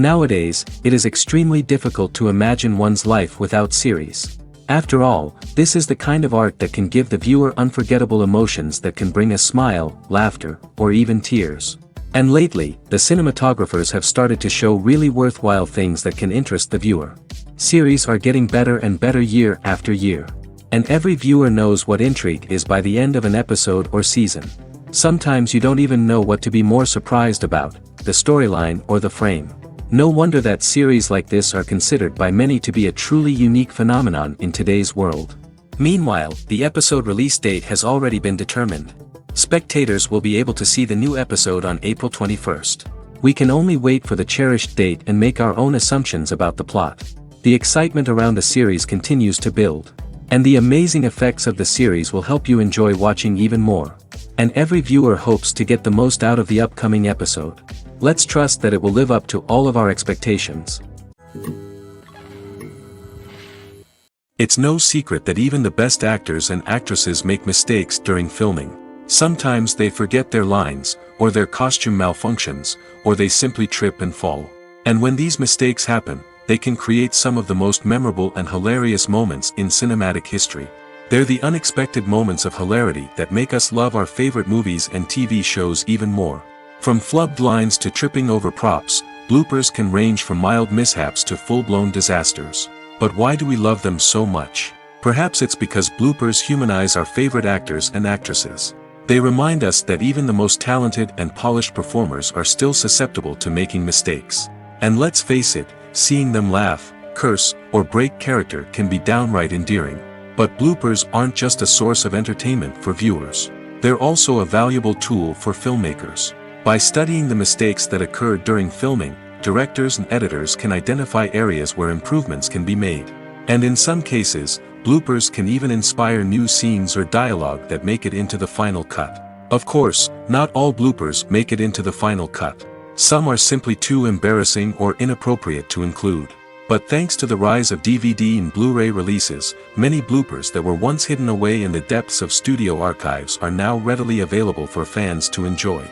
Nowadays, it is extremely difficult to imagine one's life without series. After all, this is the kind of art that can give the viewer unforgettable emotions that can bring a smile, laughter, or even tears. And lately, the cinematographers have started to show really worthwhile things that can interest the viewer. Series are getting better and better year after year. And every viewer knows what intrigue is by the end of an episode or season. Sometimes you don't even know what to be more surprised about, the storyline or the frame. No wonder that series like this are considered by many to be a truly unique phenomenon in today's world. Meanwhile, the episode release date has already been determined. Spectators will be able to see the new episode on April 21st. We can only wait for the cherished date and make our own assumptions about the plot. The excitement around the series continues to build. And the amazing effects of the series will help you enjoy watching even more. And every viewer hopes to get the most out of the upcoming episode. Let's trust that it will live up to all of our expectations. It's no secret that even the best actors and actresses make mistakes during filming. Sometimes they forget their lines, or their costume malfunctions, or they simply trip and fall. And when these mistakes happen, they can create some of the most memorable and hilarious moments in cinematic history. They're the unexpected moments of hilarity that make us love our favorite movies and TV shows even more. From flubbed lines to tripping over props, bloopers can range from mild mishaps to full-blown disasters. But why do we love them so much? Perhaps it's because bloopers humanize our favorite actors and actresses. They remind us that even the most talented and polished performers are still susceptible to making mistakes. And let's face it, seeing them laugh, curse, or break character can be downright endearing. But bloopers aren't just a source of entertainment for viewers. They're also a valuable tool for filmmakers. By studying the mistakes that occurred during filming, directors and editors can identify areas where improvements can be made. And in some cases, bloopers can even inspire new scenes or dialogue that make it into the final cut. Of course, not all bloopers make it into the final cut. Some are simply too embarrassing or inappropriate to include. But thanks to the rise of DVD and Blu-ray releases, many bloopers that were once hidden away in the depths of studio archives are now readily available for fans to enjoy.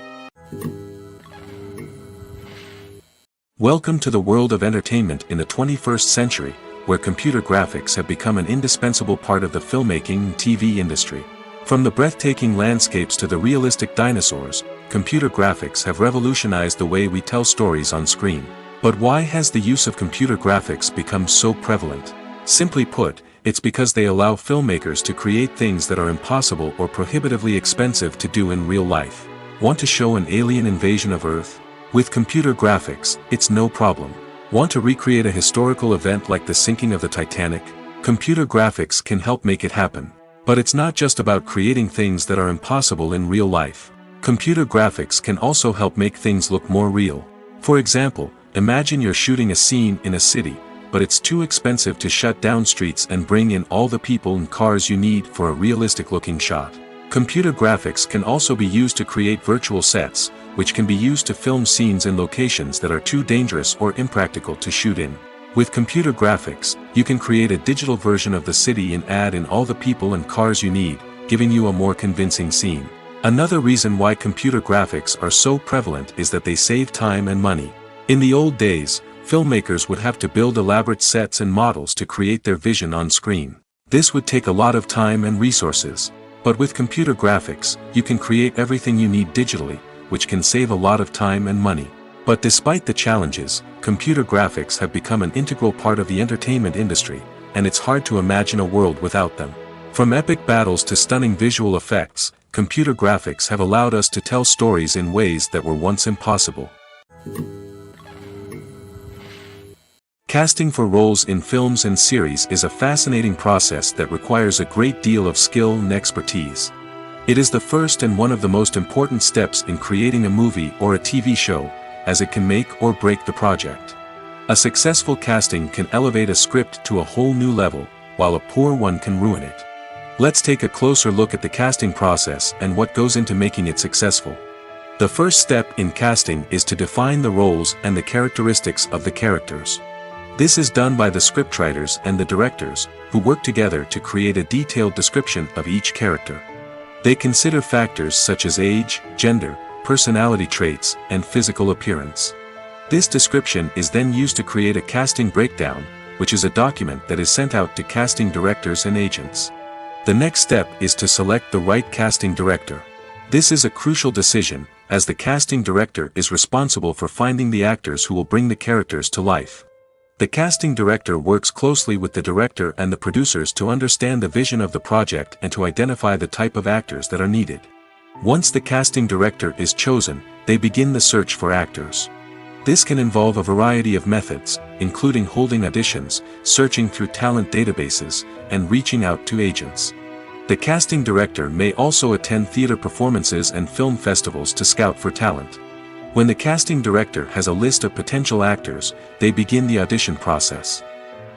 Welcome to the world of entertainment in the 21st century, where computer graphics have become an indispensable part of the filmmaking and TV industry. From the breathtaking landscapes to the realistic dinosaurs, computer graphics have revolutionized the way we tell stories on screen. But why has the use of computer graphics become so prevalent? Simply put, it's because they allow filmmakers to create things that are impossible or prohibitively expensive to do in real life. Want to show an alien invasion of Earth? With computer graphics, it's no problem. Want to recreate a historical event like the sinking of the Titanic? Computer graphics can help make it happen. But it's not just about creating things that are impossible in real life. Computer graphics can also help make things look more real. For example, imagine you're shooting a scene in a city, but it's too expensive to shut down streets and bring in all the people and cars you need for a realistic-looking shot. Computer graphics can also be used to create virtual sets, which can be used to film scenes in locations that are too dangerous or impractical to shoot in. With computer graphics, you can create a digital version of the city and add in all the people and cars you need, giving you a more convincing scene. Another reason why computer graphics are so prevalent is that they save time and money. In the old days, filmmakers would have to build elaborate sets and models to create their vision on screen. This would take a lot of time and resources. But with computer graphics, you can create everything you need digitally, which can save a lot of time and money. But despite the challenges, computer graphics have become an integral part of the entertainment industry, and it's hard to imagine a world without them. From epic battles to stunning visual effects, computer graphics have allowed us to tell stories in ways that were once impossible. Casting for roles in films and series is a fascinating process that requires a great deal of skill and expertise. It is the first and one of the most important steps in creating a movie or a TV show, as it can make or break the project. A successful casting can elevate a script to a whole new level, while a poor one can ruin it. Let's take a closer look at the casting process and what goes into making it successful. The first step in casting is to define the roles and the characteristics of the characters. This is done by the scriptwriters and the directors, who work together to create a detailed description of each character. They consider factors such as age, gender, personality traits, and physical appearance. This description is then used to create a casting breakdown, which is a document that is sent out to casting directors and agents. The next step is to select the right casting director. This is a crucial decision, as the casting director is responsible for finding the actors who will bring the characters to life. The casting director works closely with the director and the producers to understand the vision of the project and to identify the type of actors that are needed. Once the casting director is chosen, they begin the search for actors. This can involve a variety of methods, including holding auditions, searching through talent databases, and reaching out to agents. The casting director may also attend theater performances and film festivals to scout for talent. When the casting director has a list of potential actors, they begin the audition process.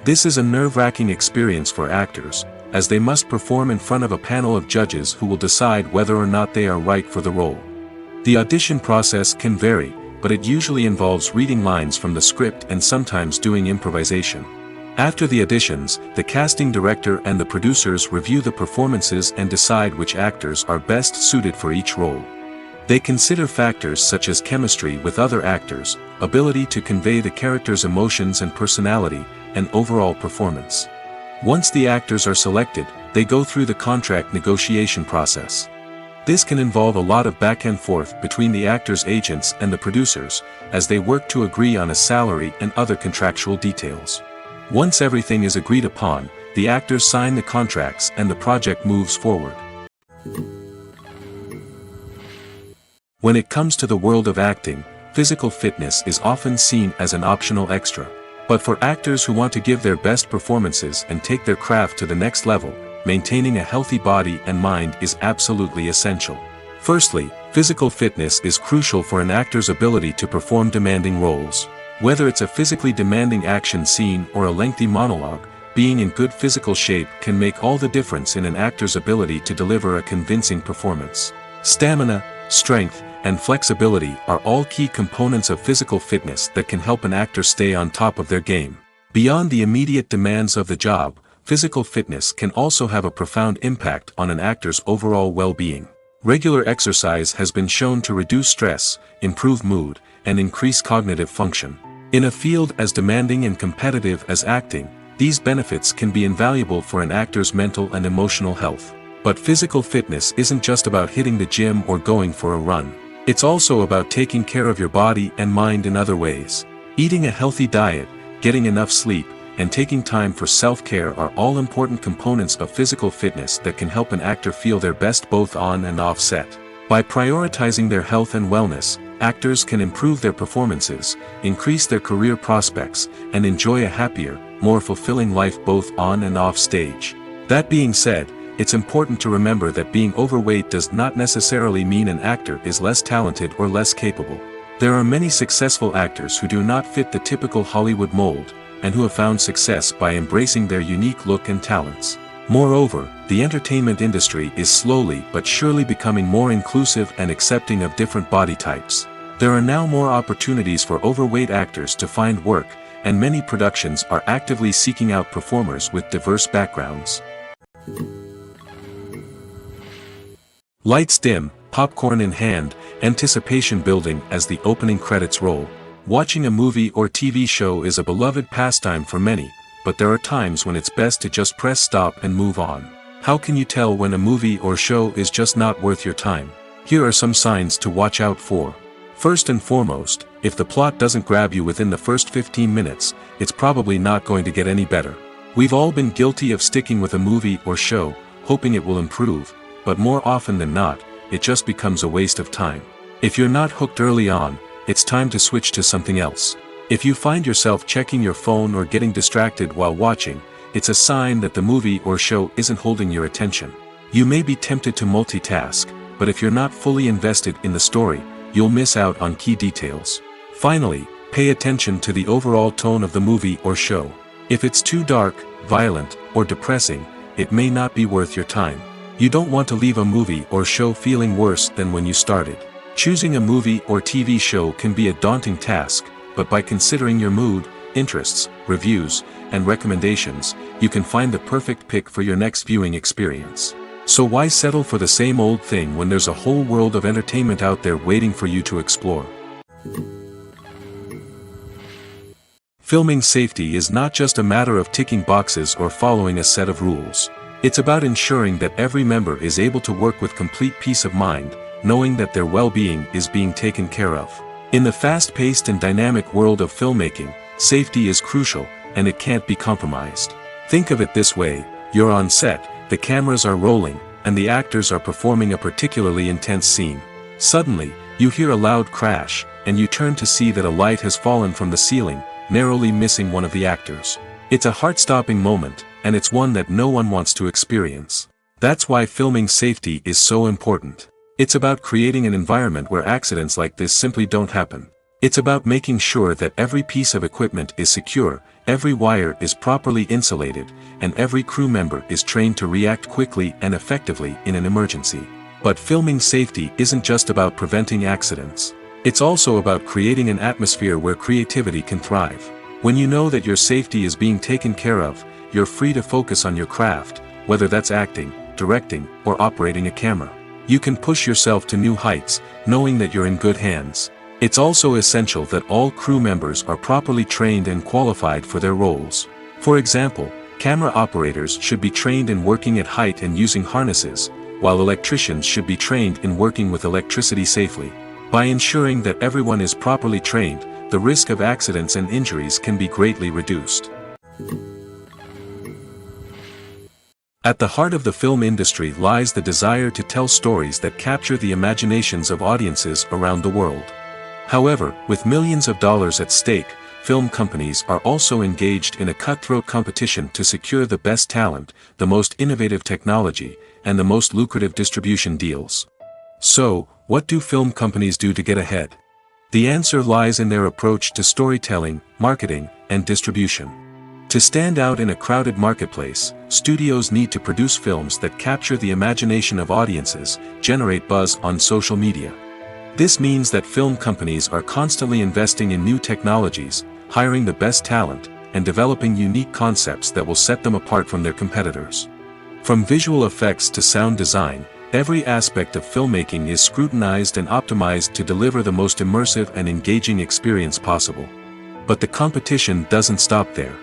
This is a nerve-wracking experience for actors, as they must perform in front of a panel of judges who will decide whether or not they are right for the role. The audition process can vary, but it usually involves reading lines from the script and sometimes doing improvisation. After the auditions, the casting director and the producers review the performances and decide which actors are best suited for each role. They consider factors such as chemistry with other actors, ability to convey the character's emotions and personality, and overall performance. Once the actors are selected, they go through the contract negotiation process. This can involve a lot of back and forth between the actors' agents and the producers, as they work to agree on a salary and other contractual details. Once everything is agreed upon, the actors sign the contracts and the project moves forward. When it comes to the world of acting, physical fitness is often seen as an optional extra. But for actors who want to give their best performances and take their craft to the next level, maintaining a healthy body and mind is absolutely essential. Firstly, physical fitness is crucial for an actor's ability to perform demanding roles. Whether it's a physically demanding action scene or a lengthy monologue, being in good physical shape can make all the difference in an actor's ability to deliver a convincing performance. Stamina, strength, and flexibility are all key components of physical fitness that can help an actor stay on top of their game. Beyond the immediate demands of the job, physical fitness can also have a profound impact on an actor's overall well-being. Regular exercise has been shown to reduce stress, improve mood, and increase cognitive function. In a field as demanding and competitive as acting, these benefits can be invaluable for an actor's mental and emotional health. But physical fitness isn't just about hitting the gym or going for a run. It's also about taking care of your body and mind in other ways. Eating a healthy diet, getting enough sleep, and taking time for self-care are all important components of physical fitness that can help an actor feel their best both on and off set. By prioritizing their health and wellness, actors can improve their performances, increase their career prospects, and enjoy a happier, more fulfilling life both on and off stage. That being said, it's important to remember that being overweight does not necessarily mean an actor is less talented or less capable. There are many successful actors who do not fit the typical Hollywood mold, and who have found success by embracing their unique look and talents. Moreover, the entertainment industry is slowly but surely becoming more inclusive and accepting of different body types. There are now more opportunities for overweight actors to find work, and many productions are actively seeking out performers with diverse backgrounds. Lights dim, popcorn in hand, anticipation building as the opening credits roll. Watching a movie or TV show is a beloved pastime for many, but there are times when it's best to just press stop and move on. How can you tell when a movie or show is just not worth your time? Here are some signs to watch out for. First and foremost, if the plot doesn't grab you within the first 15 minutes, it's probably not going to get any better. We've all been guilty of sticking with a movie or show, hoping it will improve, but more often than not, it just becomes a waste of time. If you're not hooked early on, it's time to switch to something else. If you find yourself checking your phone or getting distracted while watching, it's a sign that the movie or show isn't holding your attention. You may be tempted to multitask, but if you're not fully invested in the story, you'll miss out on key details. Finally, pay attention to the overall tone of the movie or show. If it's too dark, violent, or depressing, it may not be worth your time. You don't want to leave a movie or show feeling worse than when you started. Choosing a movie or TV show can be a daunting task, but by considering your mood, interests, reviews, and recommendations, you can find the perfect pick for your next viewing experience. So why settle for the same old thing when there's a whole world of entertainment out there waiting for you to explore? Filming safety is not just a matter of ticking boxes or following a set of rules. It's about ensuring that every member is able to work with complete peace of mind, knowing that their well-being is being taken care of. In the fast-paced and dynamic world of filmmaking, safety is crucial, and it can't be compromised. Think of it this way: you're on set, the cameras are rolling, and the actors are performing a particularly intense scene. Suddenly, you hear a loud crash, and you turn to see that a light has fallen from the ceiling, narrowly missing one of the actors. It's a heart-stopping moment, and it's one that no one wants to experience. That's why filming safety is so important. It's about creating an environment where accidents like this simply don't happen. It's about making sure that every piece of equipment is secure, every wire is properly insulated, and every crew member is trained to react quickly and effectively in an emergency. But filming safety isn't just about preventing accidents. It's also about creating an atmosphere where creativity can thrive. When you know that your safety is being taken care of, you're free to focus on your craft, whether that's acting, directing, or operating a camera. You can push yourself to new heights, knowing that you're in good hands. It's also essential that all crew members are properly trained and qualified for their roles. For example, camera operators should be trained in working at height and using harnesses, while electricians should be trained in working with electricity safely. By ensuring that everyone is properly trained, the risk of accidents and injuries can be greatly reduced. At the heart of the film industry lies the desire to tell stories that capture the imaginations of audiences around the world. However, with millions of dollars at stake, film companies are also engaged in a cutthroat competition to secure the best talent, the most innovative technology, and the most lucrative distribution deals. So, what do film companies do to get ahead? The answer lies in their approach to storytelling, marketing, and distribution. To stand out in a crowded marketplace, studios need to produce films that capture the imagination of audiences, generate buzz on social media. This means that film companies are constantly investing in new technologies, hiring the best talent, and developing unique concepts that will set them apart from their competitors. From visual effects to sound design, every aspect of filmmaking is scrutinized and optimized to deliver the most immersive and engaging experience possible. But the competition doesn't stop there.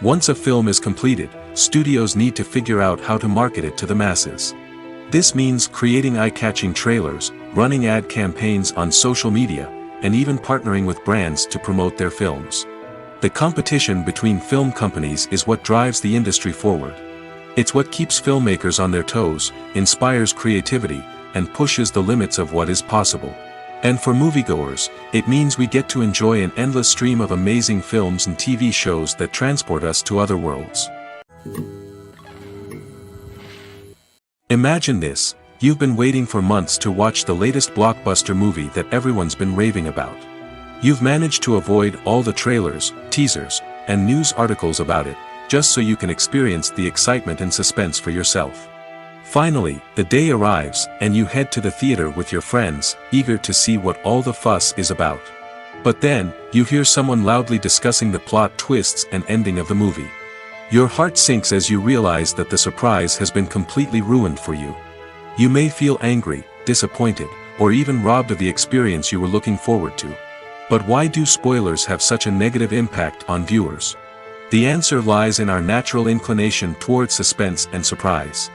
Once a film is completed, studios need to figure out how to market it to the masses. This means creating eye-catching trailers, running ad campaigns on social media, and even partnering with brands to promote their films. The competition between film companies is what drives the industry forward. It's what keeps filmmakers on their toes, inspires creativity, and pushes the limits of what is possible. And for moviegoers, it means we get to enjoy an endless stream of amazing films and TV shows that transport us to other worlds. Imagine this: you've been waiting for months to watch the latest blockbuster movie that everyone's been raving about. You've managed to avoid all the trailers, teasers, and news articles about it, just so you can experience the excitement and suspense for yourself. Finally, the day arrives, and you head to the theater with your friends, eager to see what all the fuss is about. But then, you hear someone loudly discussing the plot twists and ending of the movie. Your heart sinks as you realize that the surprise has been completely ruined for you. You may feel angry, disappointed, or even robbed of the experience you were looking forward to. But why do spoilers have such a negative impact on viewers? The answer lies in our natural inclination toward suspense and surprise.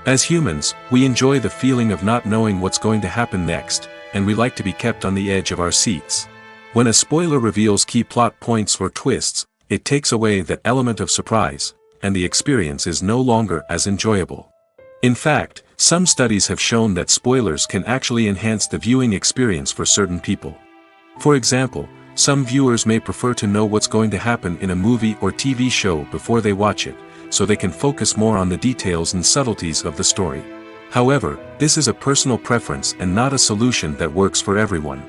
As humans, we enjoy the feeling of not knowing what's going to happen next, and we like to be kept on the edge of our seats. When a spoiler reveals key plot points or twists, it takes away that element of surprise, and the experience is no longer as enjoyable. In fact, some studies have shown that spoilers can actually enhance the viewing experience for certain people. For example, some viewers may prefer to know what's going to happen in a movie or TV show before they watch it, so they can focus more on the details and subtleties of the story. However, this is a personal preference and not a solution that works for everyone.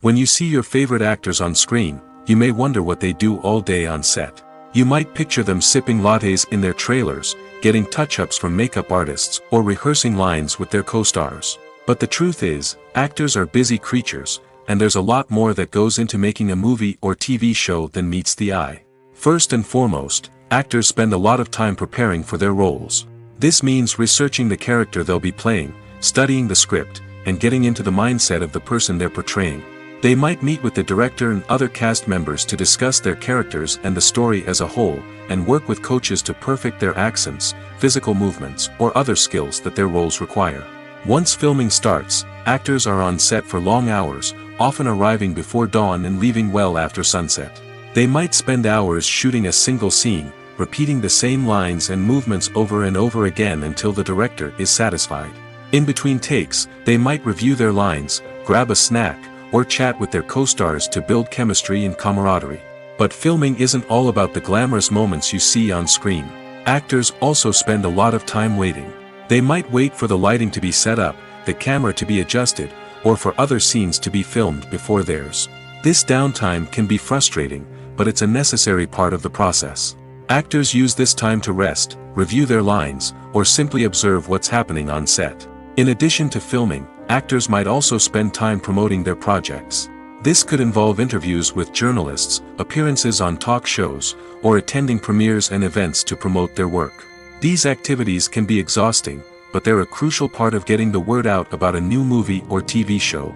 When you see your favorite actors on screen, you may wonder what they do all day on set. You might picture them sipping lattes in their trailers, getting touch-ups from makeup artists, or rehearsing lines with their co-stars. But the truth is, actors are busy creatures, and there's a lot more that goes into making a movie or TV show than meets the eye. First and foremost, actors spend a lot of time preparing for their roles. This means researching the character they'll be playing, studying the script, and getting into the mindset of the person they're portraying. They might meet with the director and other cast members to discuss their characters and the story as a whole, and work with coaches to perfect their accents, physical movements, or other skills that their roles require. Once filming starts, actors are on set for long hours, often arriving before dawn and leaving well after sunset. They might spend hours shooting a single scene, repeating the same lines and movements over and over again until the director is satisfied. In between takes, they might review their lines, grab a snack, or chat with their co-stars to build chemistry and camaraderie. But filming isn't all about the glamorous moments you see on screen. Actors also spend a lot of time waiting. They might wait for the lighting to be set up, the camera to be adjusted, or for other scenes to be filmed before theirs. This downtime can be frustrating, but it's a necessary part of the process. Actors use this time to rest, review their lines, or simply observe what's happening on set. In addition to filming, actors might also spend time promoting their projects. This could involve interviews with journalists, appearances on talk shows, or attending premieres and events to promote their work. These activities can be exhausting, but they're a crucial part of getting the word out about a new movie or TV show.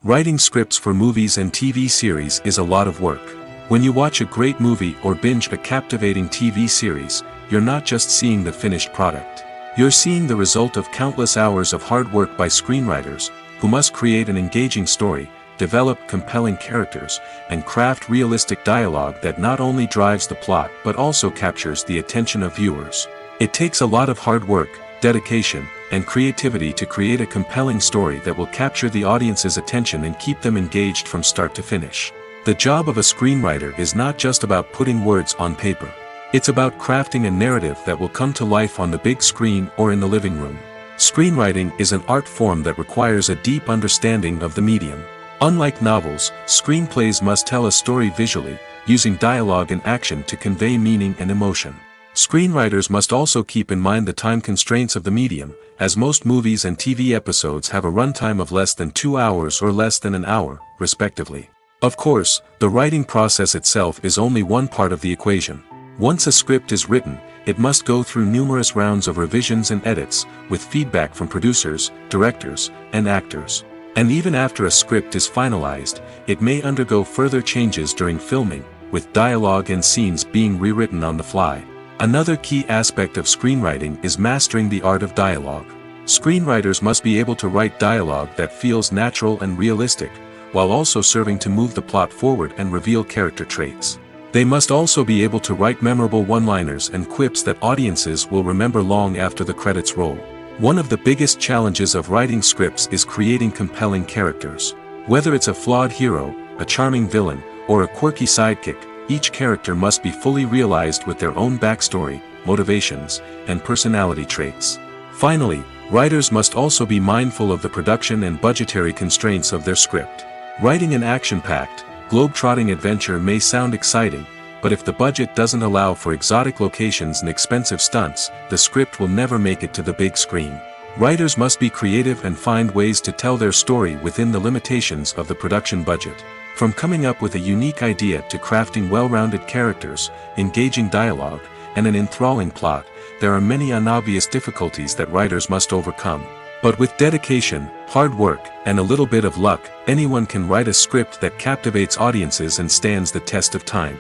Writing scripts for movies and TV series is a lot of work. When you watch a great movie or binge a captivating TV series, you're not just seeing the finished product. You're seeing the result of countless hours of hard work by screenwriters, who must create an engaging story, develop compelling characters, and craft realistic dialogue that not only drives the plot but also captures the attention of viewers. It takes a lot of hard work, dedication, and creativity to create a compelling story that will capture the audience's attention and keep them engaged from start to finish. The job of a screenwriter is not just about putting words on paper. It's about crafting a narrative that will come to life on the big screen or in the living room. Screenwriting is an art form that requires a deep understanding of the medium. Unlike novels, screenplays must tell a story visually, using dialogue and action to convey meaning and emotion. Screenwriters must also keep in mind the time constraints of the medium, as most movies and TV episodes have a runtime of less than 2 hours or less than an hour, respectively. Of course, the writing process itself is only one part of the equation. Once a script is written, it must go through numerous rounds of revisions and edits, with feedback from producers, directors, and actors. And even after a script is finalized, it may undergo further changes during filming, with dialogue and scenes being rewritten on the fly. Another key aspect of screenwriting is mastering the art of dialogue. Screenwriters must be able to write dialogue that feels natural and realistic, while also serving to move the plot forward and reveal character traits. They must also be able to write memorable one-liners and quips that audiences will remember long after the credits roll. One of the biggest challenges of writing scripts is creating compelling characters. Whether it's a flawed hero, a charming villain, or a quirky sidekick, each character must be fully realized with their own backstory, motivations, and personality traits. Finally, writers must also be mindful of the production and budgetary constraints of their script. Writing an action-packed, globe-trotting adventure may sound exciting, but if the budget doesn't allow for exotic locations and expensive stunts, the script will never make it to the big screen. Writers must be creative and find ways to tell their story within the limitations of the production budget. From coming up with a unique idea to crafting well-rounded characters, engaging dialogue, and an enthralling plot, there are many unobvious difficulties that writers must overcome. But with dedication, hard work, and a little bit of luck, anyone can write a script that captivates audiences and stands the test of time.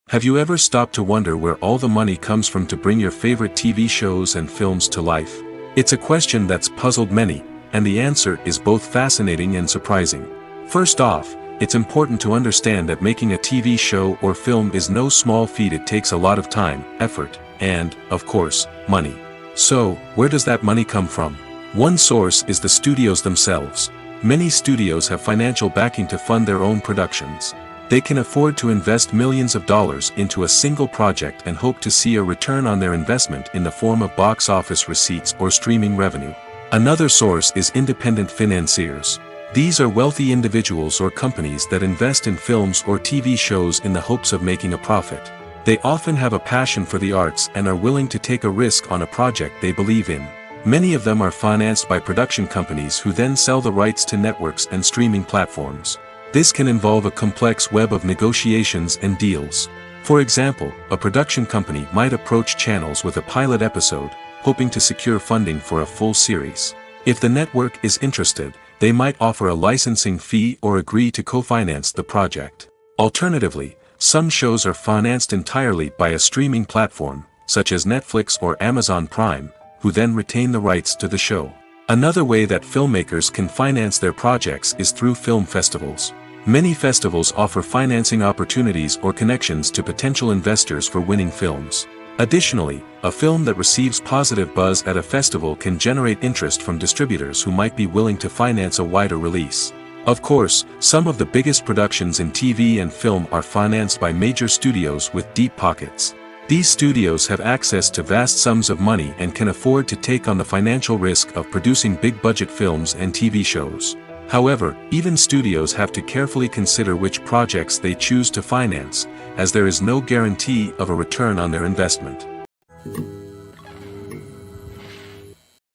Have you ever stopped to wonder where all the money comes from to bring your favorite TV shows and films to life? It's a question that's puzzled many, and the answer is both fascinating and surprising. First off, it's important to understand that making a TV show or film is no small feat. It takes a lot of time, effort, and, of course, money. So, where does that money come from? One source is the studios themselves. Many studios have financial backing to fund their own productions. They can afford to invest millions of dollars into a single project and hope to see a return on their investment in the form of box office receipts or streaming revenue. Another source is independent financiers. These are wealthy individuals or companies that invest in films or TV shows in the hopes of making a profit. They often have a passion for the arts and are willing to take a risk on a project they believe in. Many of them are financed by production companies who then sell the rights to networks and streaming platforms. This can involve a complex web of negotiations and deals. For example, a production company might approach channels with a pilot episode, hoping to secure funding for a full series. If the network is interested, they might offer a licensing fee or agree to co-finance the project. Alternatively, some shows are financed entirely by a streaming platform, such as Netflix or Amazon Prime, who then retain the rights to the show. Another way that filmmakers can finance their projects is through film festivals. Many festivals offer financing opportunities or connections to potential investors for winning films. Additionally, a film that receives positive buzz at a festival can generate interest from distributors who might be willing to finance a wider release. Of course, some of the biggest productions in TV and film are financed by major studios with deep pockets. These studios have access to vast sums of money and can afford to take on the financial risk of producing big-budget films and TV shows. However, even studios have to carefully consider which projects they choose to finance, as there is no guarantee of a return on their investment.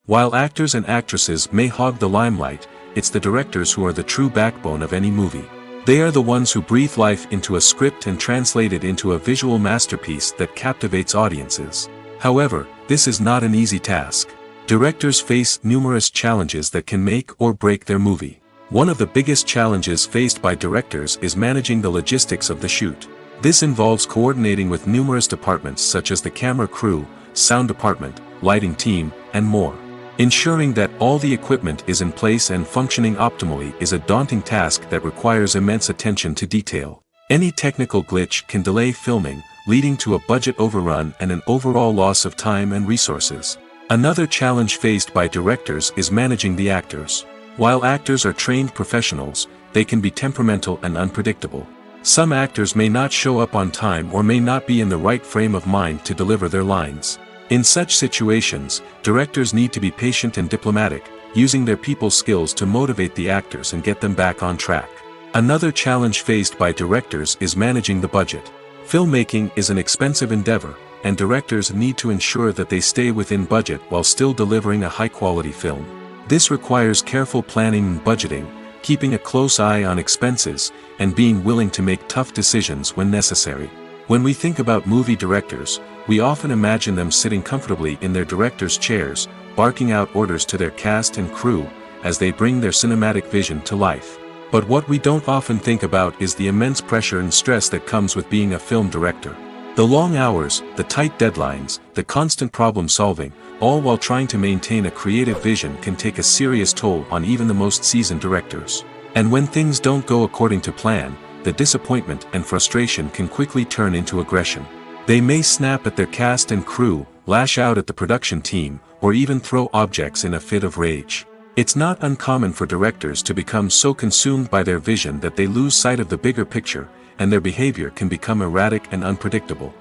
While actors and actresses may hog the limelight, it's the directors who are the true backbone of any movie. They are the ones who breathe life into a script and translate it into a visual masterpiece that captivates audiences. However, this is not an easy task. Directors face numerous challenges that can make or break their movie. One of the biggest challenges faced by directors is managing the logistics of the shoot. This involves coordinating with numerous departments such as the camera crew, sound department, lighting team, and more. Ensuring that all the equipment is in place and functioning optimally is a daunting task that requires immense attention to detail. Any technical glitch can delay filming, leading to a budget overrun and an overall loss of time and resources. Another challenge faced by directors is managing the actors. While actors are trained professionals, they can be temperamental and unpredictable. Some actors may not show up on time or may not be in the right frame of mind to deliver their lines. In such situations, directors need to be patient and diplomatic, using their people skills to motivate the actors and get them back on track. Another challenge faced by directors is managing the budget. Filmmaking is an expensive endeavor, and directors need to ensure that they stay within budget while still delivering a high-quality film. This requires careful planning and budgeting, keeping a close eye on expenses, and being willing to make tough decisions when necessary. When we think about movie directors, we often imagine them sitting comfortably in their director's chairs, barking out orders to their cast and crew, as they bring their cinematic vision to life. But what we don't often think about is the immense pressure and stress that comes with being a film director. The long hours, the tight deadlines, the constant problem solving, all while trying to maintain a creative vision can take a serious toll on even the most seasoned directors. And when things don't go according to plan, the disappointment and frustration can quickly turn into aggression. They may snap at their cast and crew, lash out at the production team, or even throw objects in a fit of rage. It's not uncommon for directors to become so consumed by their vision that they lose sight of the bigger picture, and their behavior can become erratic and unpredictable.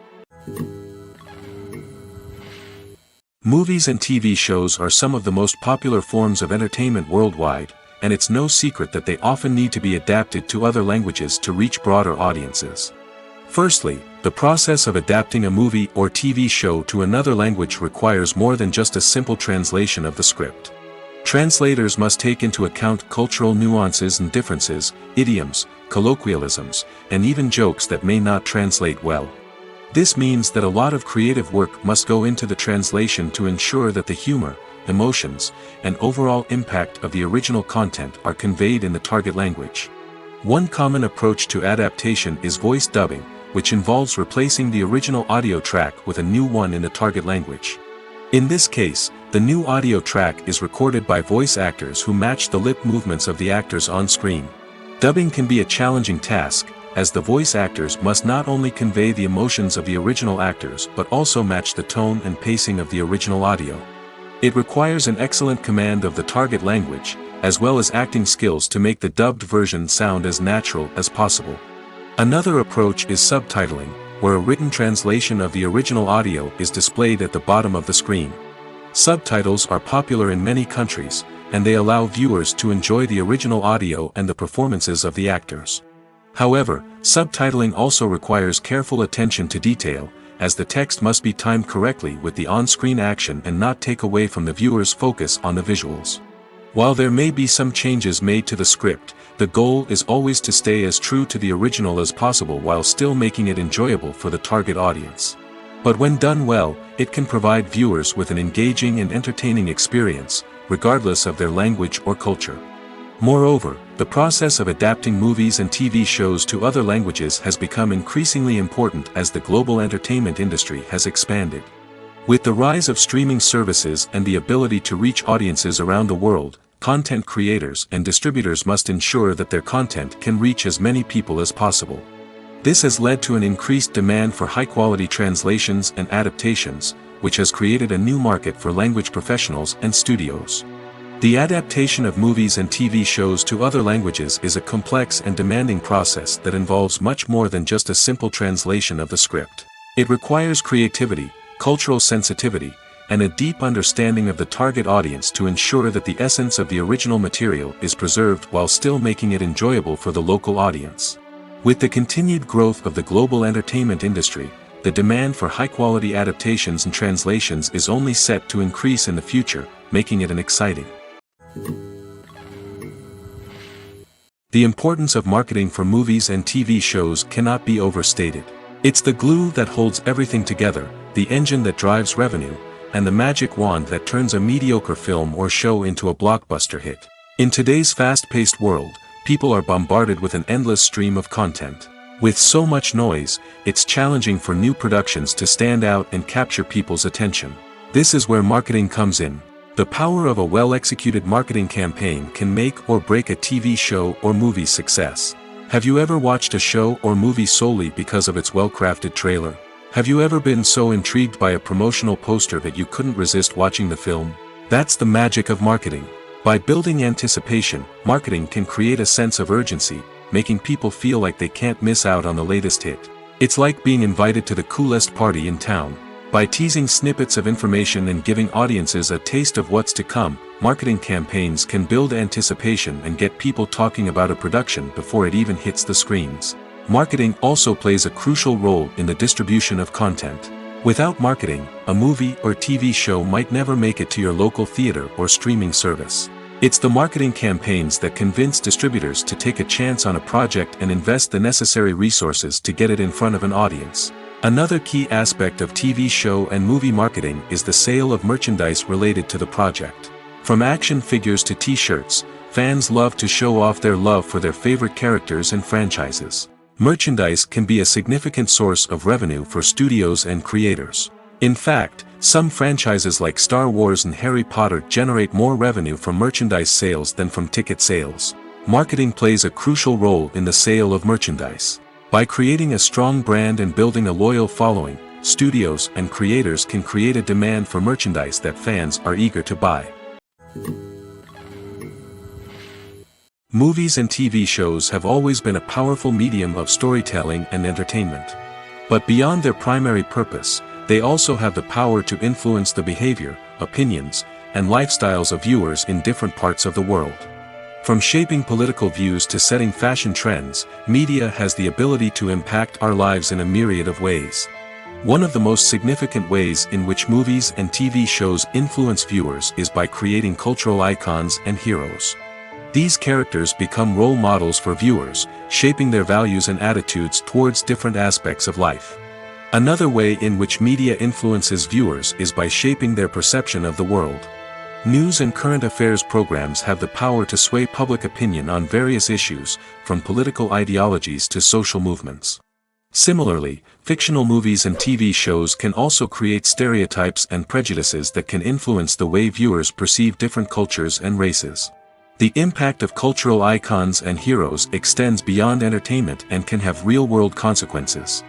Movies and TV shows are some of the most popular forms of entertainment worldwide, and it's no secret that they often need to be adapted to other languages to reach broader audiences. Firstly, the process of adapting a movie or TV show to another language requires more than just a simple translation of the script. Translators must take into account cultural nuances and differences, idioms, colloquialisms, and even jokes that may not translate well. This means that a lot of creative work must go into the translation to ensure that the humor, emotions, and overall impact of the original content are conveyed in the target language. One common approach to adaptation is voice dubbing, which involves replacing the original audio track with a new one in the target language. In this case, the new audio track is recorded by voice actors who match the lip movements of the actors on screen. Dubbing can be a challenging task, as the voice actors must not only convey the emotions of the original actors but also match the tone and pacing of the original audio. It requires an excellent command of the target language, as well as acting skills to make the dubbed version sound as natural as possible. Another approach is subtitling, where a written translation of the original audio is displayed at the bottom of the screen. Subtitles are popular in many countries, and they allow viewers to enjoy the original audio and the performances of the actors. However, subtitling also requires careful attention to detail, as the text must be timed correctly with the on-screen action and not take away from the viewer's focus on the visuals. While there may be some changes made to the script, the goal is always to stay as true to the original as possible while still making it enjoyable for the target audience. But when done well, it can provide viewers with an engaging and entertaining experience, regardless of their language or culture. Moreover, the process of adapting movies and TV shows to other languages has become increasingly important as the global entertainment industry has expanded. With the rise of streaming services and the ability to reach audiences around the world, content creators and distributors must ensure that their content can reach as many people as possible. This has led to an increased demand for high-quality translations and adaptations, which has created a new market for language professionals and studios. The adaptation of movies and TV shows to other languages is a complex and demanding process that involves much more than just a simple translation of the script. It requires creativity, cultural sensitivity, and a deep understanding of the target audience to ensure that the essence of the original material is preserved while still making it enjoyable for the local audience. With the continued growth of the global entertainment industry, the demand for high-quality adaptations and translations is only set to increase in the future, making it an exciting. The importance of marketing for movies and TV shows cannot be overstated. It's the glue that holds everything together, the engine that drives revenue, and the magic wand that turns a mediocre film or show into a blockbuster hit. In today's fast-paced world, people are bombarded with an endless stream of content. With so much noise, it's challenging for new productions to stand out and capture people's attention. This is where marketing comes in. The power of a well-executed marketing campaign can make or break a TV show or movie's success. Have you ever watched a show or movie solely because of its well-crafted trailer? Have you ever been so intrigued by a promotional poster that you couldn't resist watching the film? That's the magic of marketing. By building anticipation, marketing can create a sense of urgency, making people feel like they can't miss out on the latest hit. It's like being invited to the coolest party in town. By teasing snippets of information and giving audiences a taste of what's to come, marketing campaigns can build anticipation and get people talking about a production before it even hits the screens. Marketing also plays a crucial role in the distribution of content. Without marketing, a movie or TV show might never make it to your local theater or streaming service. It's the marketing campaigns that convince distributors to take a chance on a project and invest the necessary resources to get it in front of an audience. Another key aspect of TV show and movie marketing is the sale of merchandise related to the project. From action figures to t-shirts, fans love to show off their love for their favorite characters and franchises. Merchandise can be a significant source of revenue for studios and creators. In fact, some franchises like Star Wars and Harry Potter generate more revenue from merchandise sales than from ticket sales. Marketing plays a crucial role in the sale of merchandise. By creating a strong brand and building a loyal following, studios and creators can create a demand for merchandise that fans are eager to buy. Movies and TV shows have always been a powerful medium of storytelling and entertainment. But beyond their primary purpose, they also have the power to influence the behavior, opinions, and lifestyles of viewers in different parts of the world. From shaping political views to setting fashion trends, media has the ability to impact our lives in a myriad of ways. One of the most significant ways in which movies and TV shows influence viewers is by creating cultural icons and heroes. These characters become role models for viewers, shaping their values and attitudes towards different aspects of life. Another way in which media influences viewers is by shaping their perception of the world. News and current affairs programs have the power to sway public opinion on various issues, from political ideologies to social movements. Similarly, fictional movies and TV shows can also create stereotypes and prejudices that can influence the way viewers perceive different cultures and races. The impact of cultural icons and heroes extends beyond entertainment and can have real-world consequences.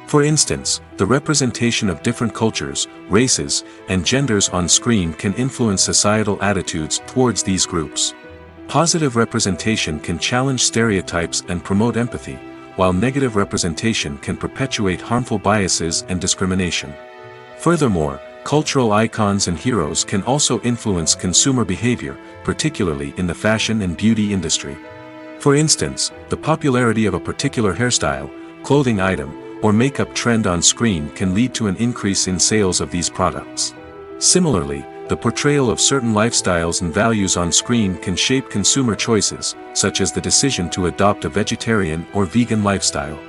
For instance, the representation of different cultures, races, and genders on screen can influence societal attitudes towards these groups. Positive representation can challenge stereotypes and promote empathy, while negative representation can perpetuate harmful biases and discrimination. Furthermore, cultural icons and heroes can also influence consumer behavior, particularly in the fashion and beauty industry. For instance, the popularity of a particular hairstyle, clothing item, or makeup trend on screen can lead to an increase in sales of these products. Similarly, the portrayal of certain lifestyles and values on screen can shape consumer choices, such as the decision to adopt a vegetarian or vegan lifestyle.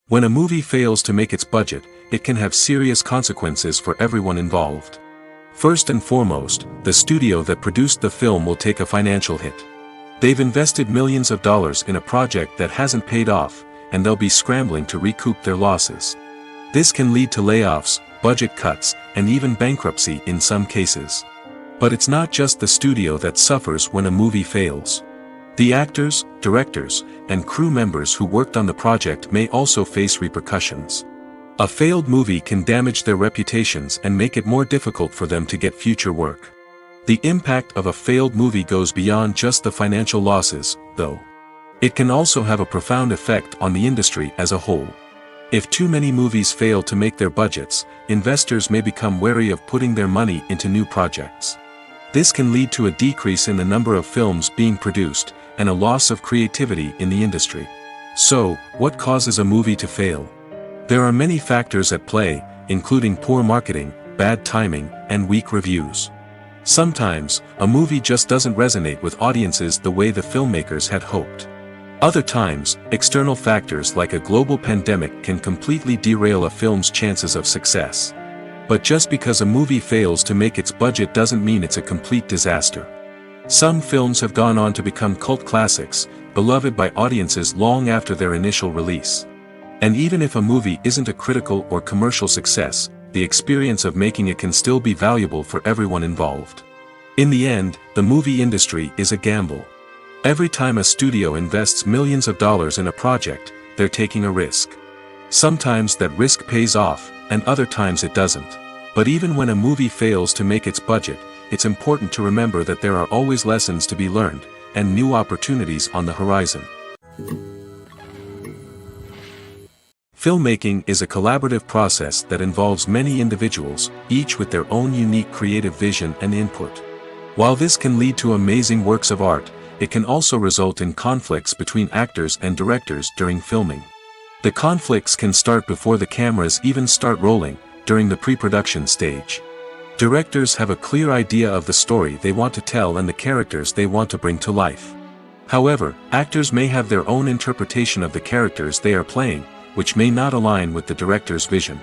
When a movie fails to make its budget, it can have serious consequences for everyone involved. First and foremost, the studio that produced the film will take a financial hit. They've invested millions of dollars in a project that hasn't paid off, and they'll be scrambling to recoup their losses. This can lead to layoffs, budget cuts, and even bankruptcy in some cases. But it's not just the studio that suffers when a movie fails. The actors, directors, and crew members who worked on the project may also face repercussions. A failed movie can damage their reputations and make it more difficult for them to get future work. The impact of a failed movie goes beyond just the financial losses, though. It can also have a profound effect on the industry as a whole. If too many movies fail to make their budgets, investors may become wary of putting their money into new projects. This can lead to a decrease in the number of films being produced, and a loss of creativity in the industry. So, what causes a movie to fail? There are many factors at play, including poor marketing, bad timing, and weak reviews. Sometimes, a movie just doesn't resonate with audiences the way the filmmakers had hoped. Other times, external factors like a global pandemic can completely derail a film's chances of success. But just because a movie fails to make its budget doesn't mean it's a complete disaster. Some films have gone on to become cult classics, beloved by audiences long after their initial release. And even if a movie isn't a critical or commercial success, the experience of making it can still be valuable for everyone involved. In the end, the movie industry is a gamble. Every time a studio invests millions of dollars in a project, they're taking a risk. Sometimes that risk pays off, and other times it doesn't. But even when a movie fails to make its budget, it's important to remember that there are always lessons to be learned, and new opportunities on the horizon. Filmmaking is a collaborative process that involves many individuals, each with their own unique creative vision and input. While this can lead to amazing works of art, it can also result in conflicts between actors and directors during filming. The conflicts can start before the cameras even start rolling, during the pre-production stage. Directors have a clear idea of the story they want to tell and the characters they want to bring to life. However, actors may have their own interpretation of the characters they are playing, which may not align with the director's vision.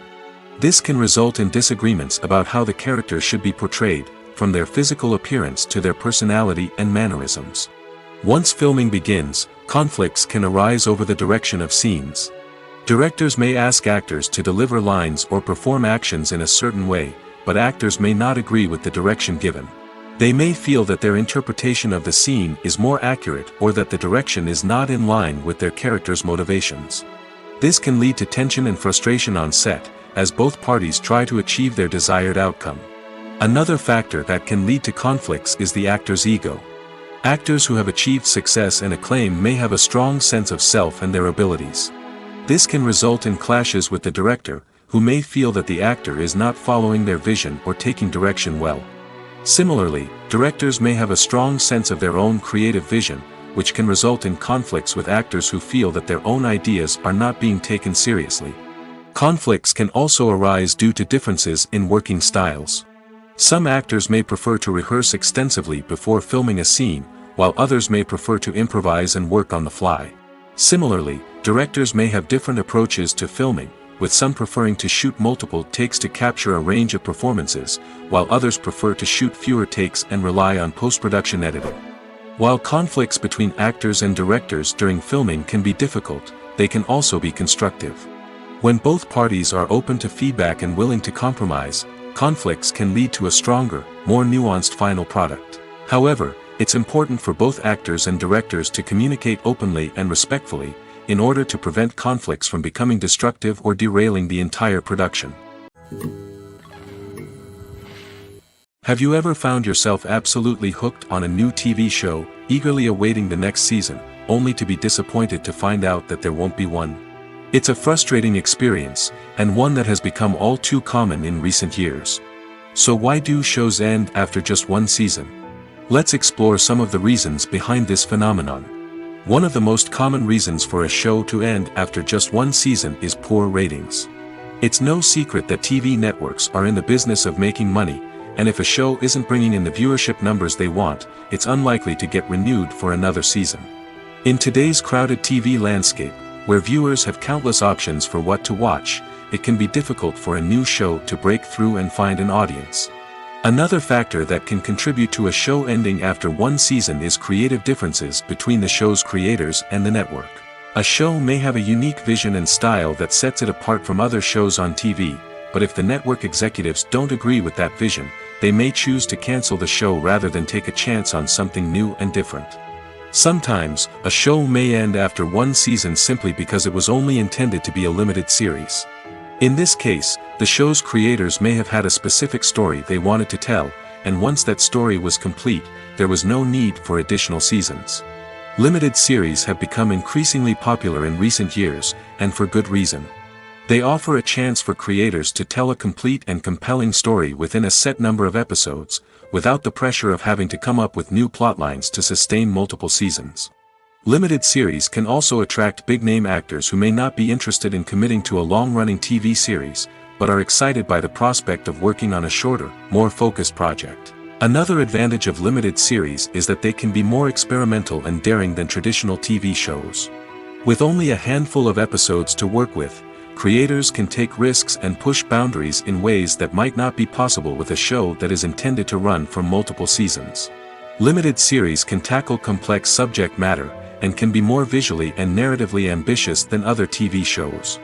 This can result in disagreements about how the characters should be portrayed, from their physical appearance to their personality and mannerisms. Once filming begins, conflicts can arise over the direction of scenes. Directors may ask actors to deliver lines or perform actions in a certain way, but actors may not agree with the direction given. They may feel that their interpretation of the scene is more accurate or that the direction is not in line with their character's motivations. This can lead to tension and frustration on set, as both parties try to achieve their desired outcome. Another factor that can lead to conflicts is the actor's ego. Actors who have achieved success and acclaim may have a strong sense of self and their abilities. This can result in clashes with the director, who may feel that the actor is not following their vision or taking direction well. Similarly, directors may have a strong sense of their own creative vision, which can result in conflicts with actors who feel that their own ideas are not being taken seriously. Conflicts can also arise due to differences in working styles. Some actors may prefer to rehearse extensively before filming a scene, while others may prefer to improvise and work on the fly. Similarly, directors may have different approaches to filming, with some preferring to shoot multiple takes to capture a range of performances, while others prefer to shoot fewer takes and rely on post-production editing. While conflicts between actors and directors during filming can be difficult, they can also be constructive. When both parties are open to feedback and willing to compromise, conflicts can lead to a stronger, more nuanced final product. However, it's important for both actors and directors to communicate openly and respectfully, in order to prevent conflicts from becoming destructive or derailing the entire production. Have you ever found yourself absolutely hooked on a new TV show, eagerly awaiting the next season, only to be disappointed to find out that there won't be one? It's a frustrating experience, and one that has become all too common in recent years. So why do shows end after just one season? Let's explore some of the reasons behind this phenomenon. One of the most common reasons for a show to end after just one season is poor ratings. It's no secret that TV networks are in the business of making money, and if a show isn't bringing in the viewership numbers they want, it's unlikely to get renewed for another season. In today's crowded TV landscape, Where viewers have countless options for what to watch, it can be difficult for a new show to break through and find an audience. Another factor that can contribute to a show ending after one season is creative differences between the show's creators and the network. A show may have a unique vision and style that sets it apart from other shows on TV, but if the network executives don't agree with that vision, they may choose to cancel the show rather than take a chance on something new and different. Sometimes, a show may end after one season simply because it was only intended to be a limited series. In this case, the show's creators may have had a specific story they wanted to tell, and once that story was complete, there was no need for additional seasons. Limited series have become increasingly popular in recent years, and for good reason. They offer a chance for creators to tell a complete and compelling story within a set number of episodes, without the pressure of having to come up with new plotlines to sustain multiple seasons. Limited series can also attract big-name actors who may not be interested in committing to a long-running TV series, but are excited by the prospect of working on a shorter, more focused project. Another advantage of limited series is that they can be more experimental and daring than traditional TV shows. With only a handful of episodes to work with, creators can take risks and push boundaries in ways that might not be possible with a show that is intended to run for multiple seasons. Limited series can tackle complex subject matter, and can be more visually and narratively ambitious than other TV shows.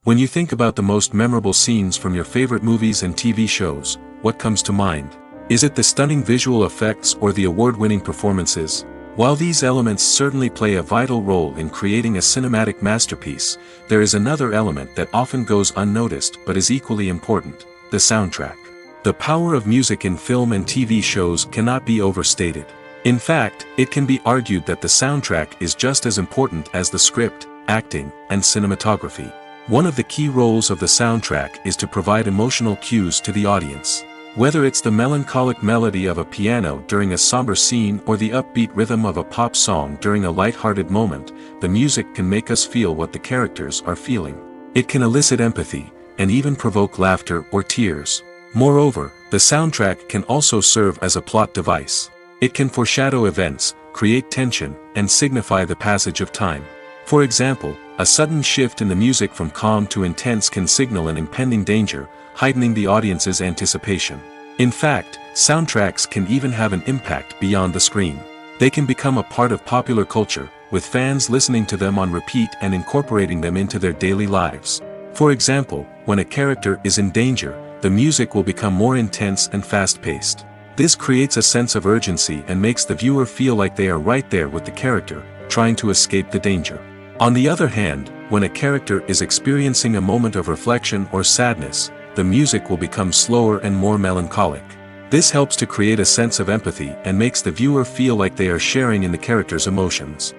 When you think about the most memorable scenes from your favorite movies and TV shows, what comes to mind? Is it the stunning visual effects or the award-winning performances? While these elements certainly play a vital role in creating a cinematic masterpiece, there is another element that often goes unnoticed but is equally important: the soundtrack. The power of music in film and TV shows cannot be overstated. In fact, it can be argued that the soundtrack is just as important as the script, acting, and cinematography. One of the key roles of the soundtrack is to provide emotional cues to the audience. Whether it's the melancholic melody of a piano during a somber scene or the upbeat rhythm of a pop song during a light-hearted moment, the music can make us feel what the characters are feeling. It can elicit empathy, and even provoke laughter or tears. Moreover, the soundtrack can also serve as a plot device. It can foreshadow events, create tension, and signify the passage of time. For example, a sudden shift in the music from calm to intense can signal an impending danger, heightening the audience's anticipation. In fact, soundtracks can even have an impact beyond the screen. They can become a part of popular culture, with fans listening to them on repeat and incorporating them into their daily lives. For example, when a character is in danger, the music will become more intense and fast-paced. This creates a sense of urgency and makes the viewer feel like they are right there with the character, trying to escape the danger. On the other hand, when a character is experiencing a moment of reflection or sadness, the music will become slower and more melancholic. This helps to create a sense of empathy and makes the viewer feel like they are sharing in the character's emotions.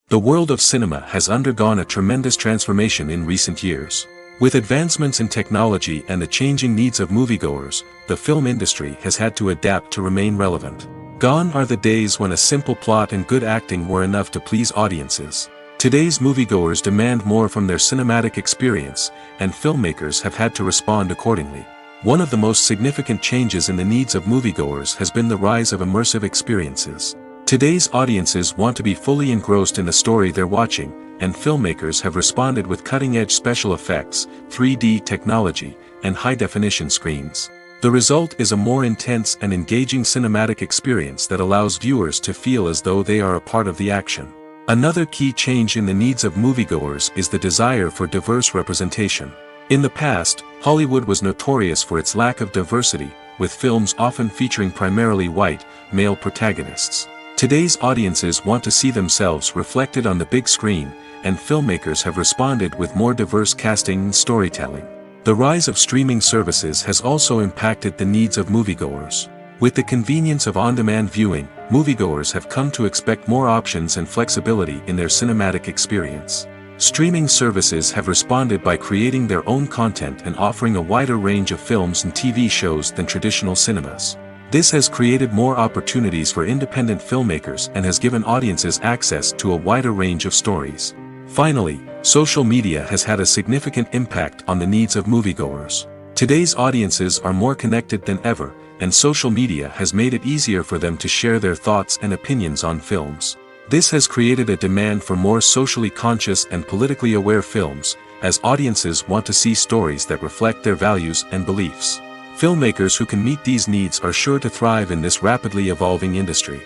The world of cinema has undergone a tremendous transformation in recent years. With advancements in technology and the changing needs of moviegoers, the film industry has had to adapt to remain relevant. Gone are the days when a simple plot and good acting were enough to please audiences. Today's moviegoers demand more from their cinematic experience, and filmmakers have had to respond accordingly. One of the most significant changes in the needs of moviegoers has been the rise of immersive experiences. Today's audiences want to be fully engrossed in the story they're watching, and filmmakers have responded with cutting-edge special effects, 3D technology, and high-definition screens. The result is a more intense and engaging cinematic experience that allows viewers to feel as though they are a part of the action. Another key change in the needs of moviegoers is the desire for diverse representation. In the past, Hollywood was notorious for its lack of diversity, with films often featuring primarily white, male protagonists. Today's audiences want to see themselves reflected on the big screen, and filmmakers have responded with more diverse casting and storytelling. The rise of streaming services has also impacted the needs of moviegoers. With the convenience of on-demand viewing, moviegoers have come to expect more options and flexibility in their cinematic experience. Streaming services have responded by creating their own content and offering a wider range of films and TV shows than traditional cinemas. This has created more opportunities for independent filmmakers and has given audiences access to a wider range of stories. Finally, social media has had a significant impact on the needs of moviegoers. Today's audiences are more connected than ever, and social media has made it easier for them to share their thoughts and opinions on films. This has created a demand for more socially conscious and politically aware films, as audiences want to see stories that reflect their values and beliefs. Filmmakers who can meet these needs are sure to thrive in this rapidly evolving industry.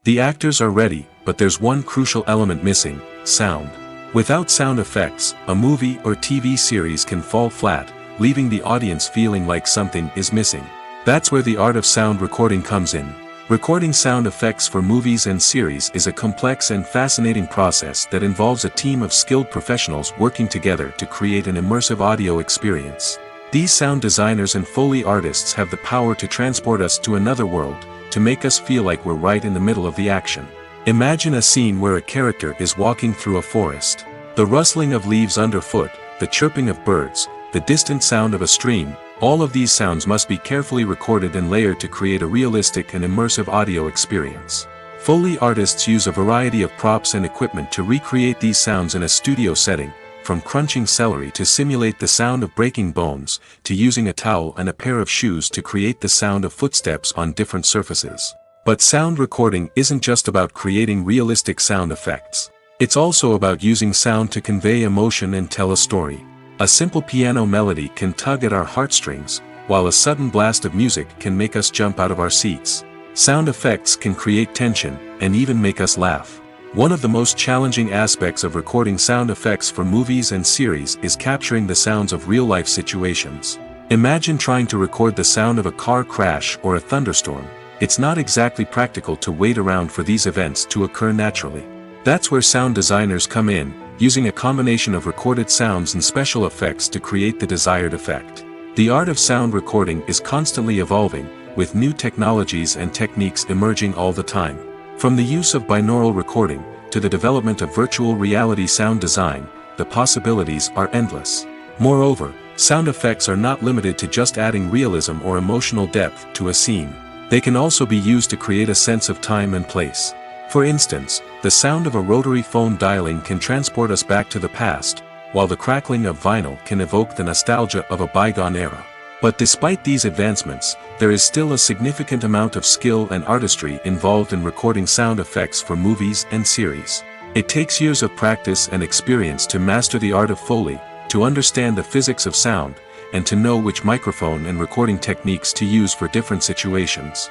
The actors are ready, but there's one crucial element missing: sound. Without sound effects, a movie or TV series can fall flat, leaving the audience feeling like something is missing. That's where the art of sound recording comes in. Recording sound effects for movies and series is a complex and fascinating process that involves a team of skilled professionals working together to create an immersive audio experience. These sound designers and Foley artists have the power to transport us to another world, to make us feel like we're right in the middle of the action. Imagine a scene where a character is walking through a forest. The rustling of leaves underfoot, the chirping of birds, the distant sound of a stream, all of these sounds must be carefully recorded and layered to create a realistic and immersive audio experience. Foley artists use a variety of props and equipment to recreate these sounds in a studio setting, from crunching celery to simulate the sound of breaking bones, to using a towel and a pair of shoes to create the sound of footsteps on different surfaces. But sound recording isn't just about creating realistic sound effects. It's also about using sound to convey emotion and tell a story. A simple piano melody can tug at our heartstrings, while a sudden blast of music can make us jump out of our seats. Sound effects can create tension, and even make us laugh. One of the most challenging aspects of recording sound effects for movies and series is capturing the sounds of real-life situations. Imagine trying to record the sound of a car crash or a thunderstorm. It's not exactly practical to wait around for these events to occur naturally. That's where sound designers come in, using a combination of recorded sounds and special effects to create the desired effect. The art of sound recording is constantly evolving, with new technologies and techniques emerging all the time. From the use of binaural recording, to the development of virtual reality sound design, the possibilities are endless. Moreover, sound effects are not limited to just adding realism or emotional depth to a scene. They can also be used to create a sense of time and place. For instance, the sound of a rotary phone dialing can transport us back to the past, while the crackling of vinyl can evoke the nostalgia of a bygone era. But despite these advancements, there is still a significant amount of skill and artistry involved in recording sound effects for movies and series. It takes years of practice and experience to master the art of Foley, to understand the physics of sound, and to know which microphone and recording techniques to use for different situations.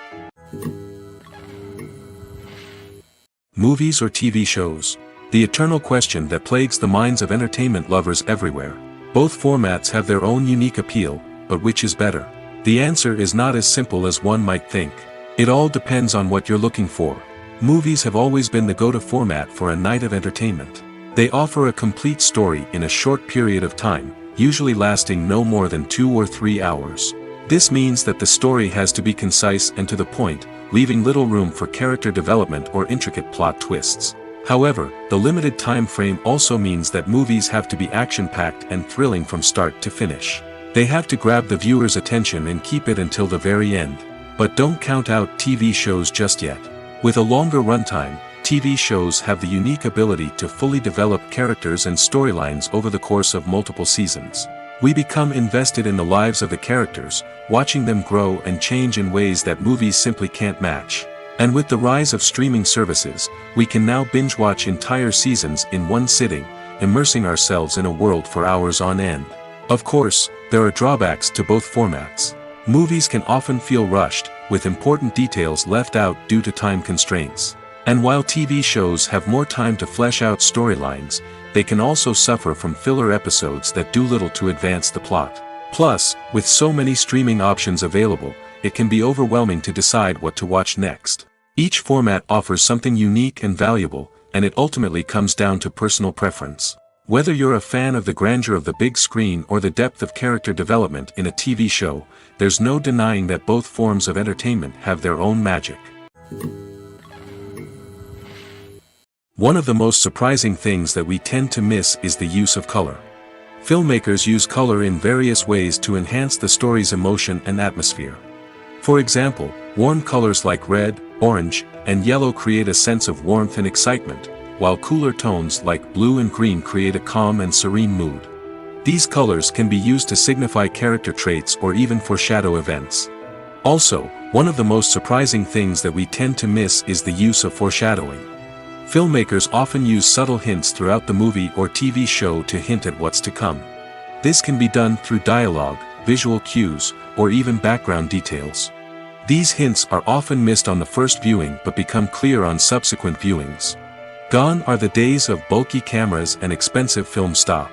Movies or TV shows? The eternal question that plagues the minds of entertainment lovers everywhere. Both formats have their own unique appeal, but which is better? The answer is not as simple as one might think. It all depends on what you're looking for. Movies have always been the go-to format for a night of entertainment. They offer a complete story in a short period of time, usually lasting no more than 2 or 3 hours. This means that the story has to be concise and to the point, leaving little room for character development or intricate plot twists. However, the limited time frame also means that movies have to be action-packed and thrilling from start to finish. They have to grab the viewer's attention and keep it until the very end. But don't count out TV shows just yet. With a longer runtime, TV shows have the unique ability to fully develop characters and storylines over the course of multiple seasons. We become invested in the lives of the characters, watching them grow and change in ways that movies simply can't match. And with the rise of streaming services, we can now binge-watch entire seasons in one sitting, immersing ourselves in a world for hours on end. Of course, there are drawbacks to both formats. Movies can often feel rushed, with important details left out due to time constraints. And while TV shows have more time to flesh out storylines, they can also suffer from filler episodes that do little to advance the plot. Plus, with so many streaming options available, it can be overwhelming to decide what to watch next. Each format offers something unique and valuable, and it ultimately comes down to personal preference. Whether you're a fan of the grandeur of the big screen or the depth of character development in a TV show, there's no denying that both forms of entertainment have their own magic. One of the most surprising things that we tend to miss is the use of color. Filmmakers use color in various ways to enhance the story's emotion and atmosphere. For example, warm colors like red, orange, and yellow create a sense of warmth and excitement, while cooler tones like blue and green create a calm and serene mood. These colors can be used to signify character traits or even foreshadow events. Also, one of the most surprising things that we tend to miss is the use of foreshadowing. Filmmakers often use subtle hints throughout the movie or TV show to hint at what's to come. This can be done through dialogue, visual cues, or even background details. These hints are often missed on the first viewing but become clear on subsequent viewings. Gone are the days of bulky cameras and expensive film stock.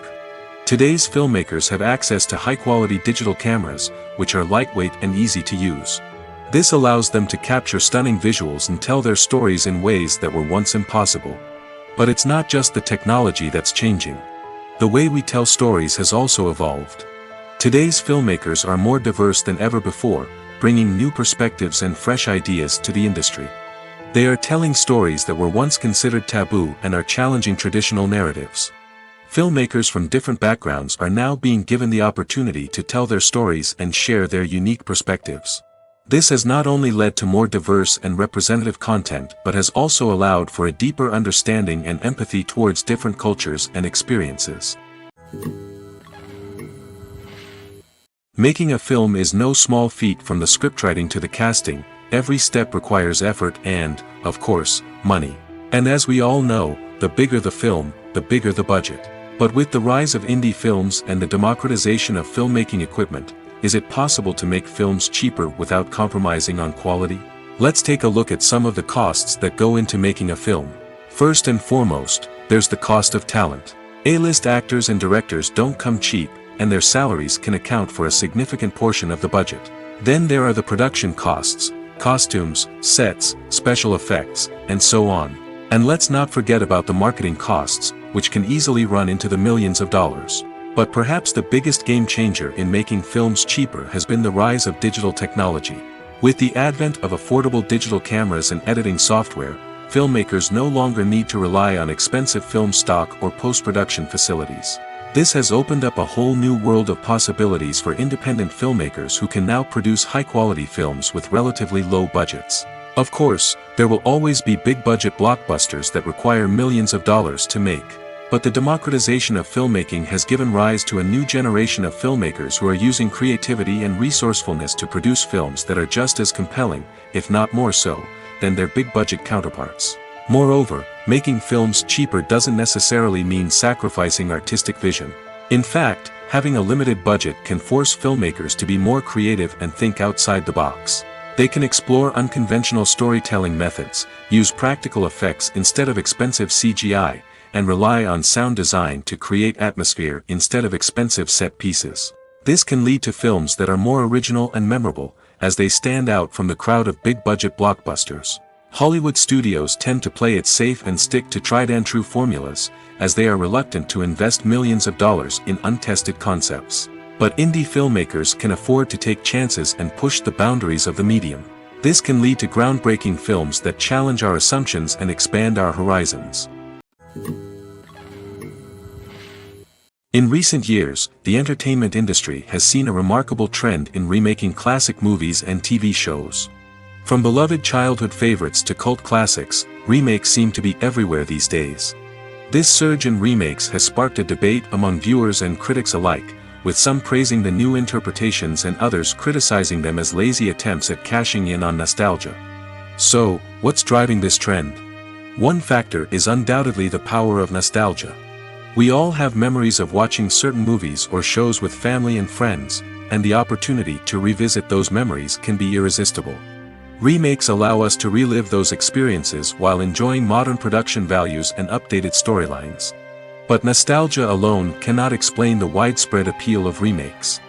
Today's filmmakers have access to high-quality digital cameras, which are lightweight and easy to use. This allows them to capture stunning visuals and tell their stories in ways that were once impossible. But it's not just the technology that's changing. The way we tell stories has also evolved. Today's filmmakers are more diverse than ever before, bringing new perspectives and fresh ideas to the industry. They are telling stories that were once considered taboo and are challenging traditional narratives. Filmmakers from different backgrounds are now being given the opportunity to tell their stories and share their unique perspectives. This has not only led to more diverse and representative content but has also allowed for a deeper understanding and empathy towards different cultures and experiences. Making a film is no small feat. From the scriptwriting to the casting, every step requires effort and, of course, money. And as we all know, the bigger the film, the bigger the budget. But with the rise of indie films and the democratization of filmmaking equipment, is it possible to make films cheaper without compromising on quality? Let's take a look at some of the costs that go into making a film. First and foremost, there's the cost of talent. A-list actors and directors don't come cheap, and their salaries can account for a significant portion of the budget. Then there are the production costs, costumes, sets, special effects, and so on. And let's not forget about the marketing costs, which can easily run into the millions of dollars. But perhaps the biggest game changer in making films cheaper has been the rise of digital technology. With the advent of affordable digital cameras and editing software, filmmakers no longer need to rely on expensive film stock or post-production facilities. This has opened up a whole new world of possibilities for independent filmmakers who can now produce high-quality films with relatively low budgets. Of course, there will always be big-budget blockbusters that require millions of dollars to make. But the democratization of filmmaking has given rise to a new generation of filmmakers who are using creativity and resourcefulness to produce films that are just as compelling, if not more so, than their big-budget counterparts. Moreover, making films cheaper doesn't necessarily mean sacrificing artistic vision. In fact, having a limited budget can force filmmakers to be more creative and think outside the box. They can explore unconventional storytelling methods, use practical effects instead of expensive CGI, and rely on sound design to create atmosphere instead of expensive set pieces. This can lead to films that are more original and memorable, as they stand out from the crowd of big-budget blockbusters. Hollywood studios tend to play it safe and stick to tried-and-true formulas, as they are reluctant to invest millions of dollars in untested concepts. But indie filmmakers can afford to take chances and push the boundaries of the medium. This can lead to groundbreaking films that challenge our assumptions and expand our horizons. In recent years, the entertainment industry has seen a remarkable trend in remaking classic movies and TV shows. From beloved childhood favorites to cult classics, remakes seem to be everywhere these days. This surge in remakes has sparked a debate among viewers and critics alike, with some praising the new interpretations and others criticizing them as lazy attempts at cashing in on nostalgia. So, what's driving this trend? One factor is undoubtedly the power of nostalgia. We all have memories of watching certain movies or shows with family and friends, and the opportunity to revisit those memories can be irresistible. Remakes allow us to relive those experiences while enjoying modern production values and updated storylines. But nostalgia alone cannot explain the widespread appeal of remakes.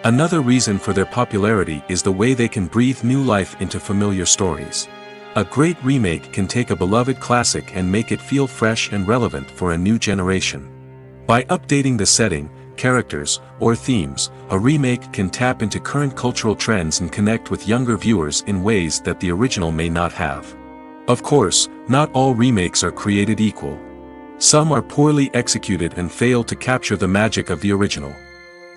Another reason for their popularity is the way they can breathe new life into familiar stories. A great remake can take a beloved classic and make it feel fresh and relevant for a new generation. By updating the setting, characters, or themes, a remake can tap into current cultural trends and connect with younger viewers in ways that the original may not have. Of course, not all remakes are created equal. Some are poorly executed and fail to capture the magic of the original.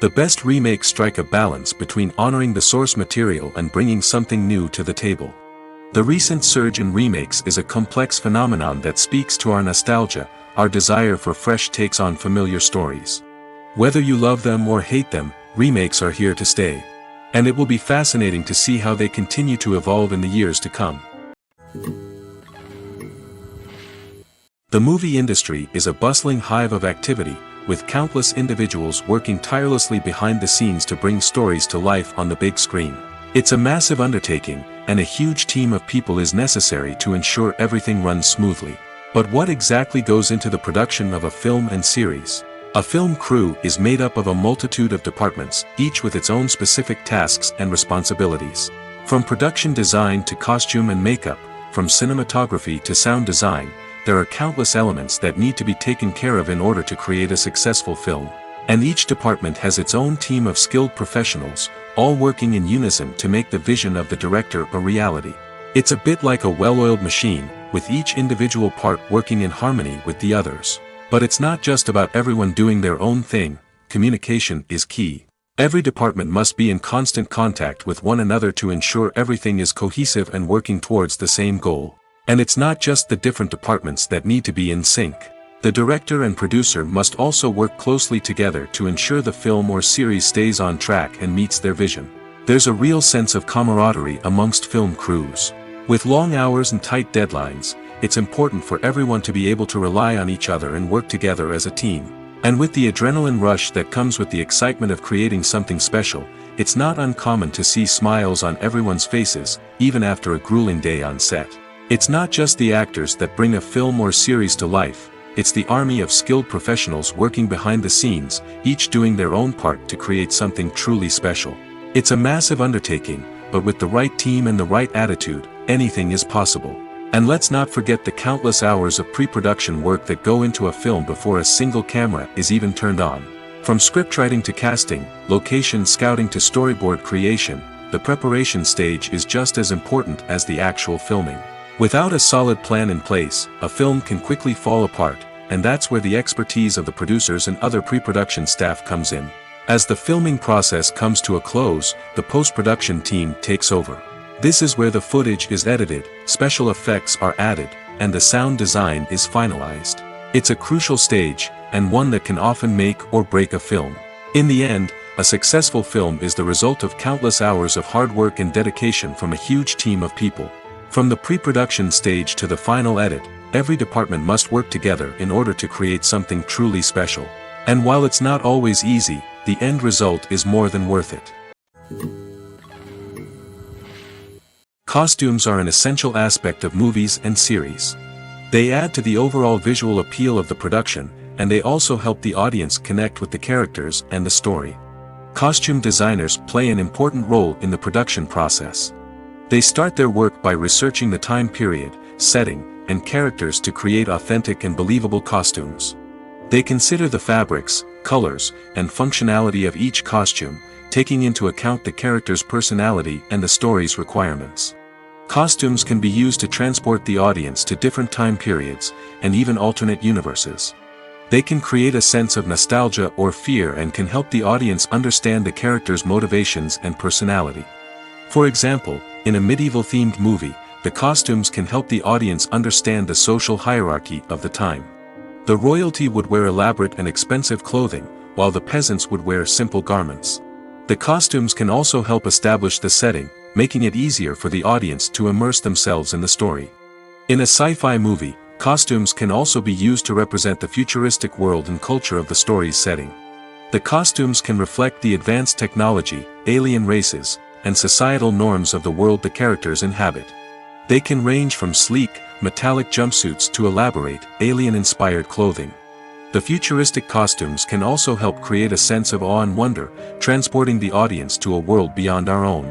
The best remakes strike a balance between honoring the source material and bringing something new to the table. The recent surge in remakes is a complex phenomenon that speaks to our nostalgia, our desire for fresh takes on familiar stories. Whether you love them or hate them, remakes are here to stay. And it will be fascinating to see how they continue to evolve in the years to come. The movie industry is a bustling hive of activity, with countless individuals working tirelessly behind the scenes to bring stories to life on the big screen. It's a massive undertaking, and a huge team of people is necessary to ensure everything runs smoothly. But what exactly goes into the production of a film and series? A film crew is made up of a multitude of departments, each with its own specific tasks and responsibilities. From production design to costume and makeup, from cinematography to sound design, there are countless elements that need to be taken care of in order to create a successful film. And each department has its own team of skilled professionals, all working in unison to make the vision of the director a reality. It's a bit like a well-oiled machine, with each individual part working in harmony with the others. But it's not just about everyone doing their own thing. Communication is key. Every department must be in constant contact with one another to ensure everything is cohesive and working towards the same goal. And it's not just the different departments that need to be in sync. The director and producer must also work closely together to ensure the film or series stays on track and meets their vision. There's a real sense of camaraderie amongst film crews. With long hours and tight deadlines, it's important for everyone to be able to rely on each other and work together as a team. And with the adrenaline rush that comes with the excitement of creating something special, it's not uncommon to see smiles on everyone's faces, even after a grueling day on set. It's not just the actors that bring a film or series to life, it's the army of skilled professionals working behind the scenes, each doing their own part to create something truly special. It's a massive undertaking, but with the right team and the right attitude, anything is possible. And let's not forget the countless hours of pre-production work that go into a film before a single camera is even turned on. From scriptwriting to casting, location scouting to storyboard creation, the preparation stage is just as important as the actual filming. Without a solid plan in place, a film can quickly fall apart, and that's where the expertise of the producers and other pre-production staff comes in. As the filming process comes to a close, the post-production team takes over. This is where the footage is edited, special effects are added, and the sound design is finalized. It's a crucial stage, and one that can often make or break a film. In the end, a successful film is the result of countless hours of hard work and dedication from a huge team of people. From the pre-production stage to the final edit, every department must work together in order to create something truly special. And while it's not always easy, the end result is more than worth it. Costumes are an essential aspect of movies and series. They add to the overall visual appeal of the production, and they also help the audience connect with the characters and the story. Costume designers play an important role in the production process. They start their work by researching the time period, setting, and characters to create authentic and believable costumes. They consider the fabrics, colors, and functionality of each costume, taking into account the character's personality and the story's requirements. Costumes can be used to transport the audience to different time periods, and even alternate universes. They can create a sense of nostalgia or fear and can help the audience understand the character's motivations and personality. For example, in a medieval-themed movie, the costumes can help the audience understand the social hierarchy of the time. The royalty would wear elaborate and expensive clothing, while the peasants would wear simple garments. The costumes can also help establish the setting, making it easier for the audience to immerse themselves in the story. In a sci-fi movie, costumes can also be used to represent the futuristic world and culture of the story's setting. The costumes can reflect the advanced technology, alien races, and societal norms of the world the characters inhabit. They can range from sleek, metallic jumpsuits to elaborate, alien-inspired clothing. The futuristic costumes can also help create a sense of awe and wonder, transporting the audience to a world beyond our own.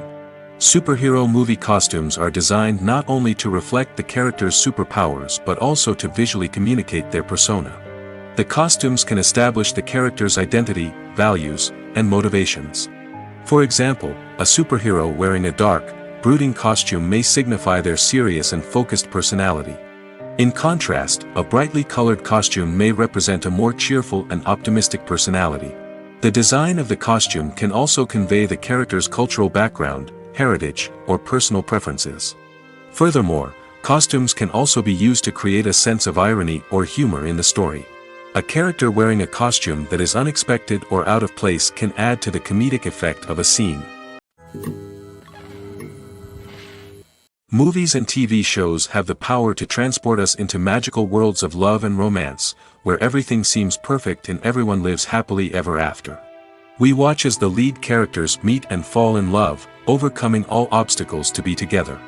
Superhero movie costumes are designed not only to reflect the character's superpowers but also to visually communicate their persona. The costumes can establish the character's identity, values, and motivations. For example, a superhero wearing a dark, brooding costume may signify their serious and focused personality. In contrast, a brightly colored costume may represent a more cheerful and optimistic personality. The design of the costume can also convey the character's cultural background, heritage, or personal preferences. Furthermore, costumes can also be used to create a sense of irony or humor in the story. A character wearing a costume that is unexpected or out of place can add to the comedic effect of a scene. Movies and TV shows have the power to transport us into magical worlds of love and romance, where everything seems perfect and everyone lives happily ever after. We watch as the lead characters meet and fall in love, overcoming all obstacles to be together.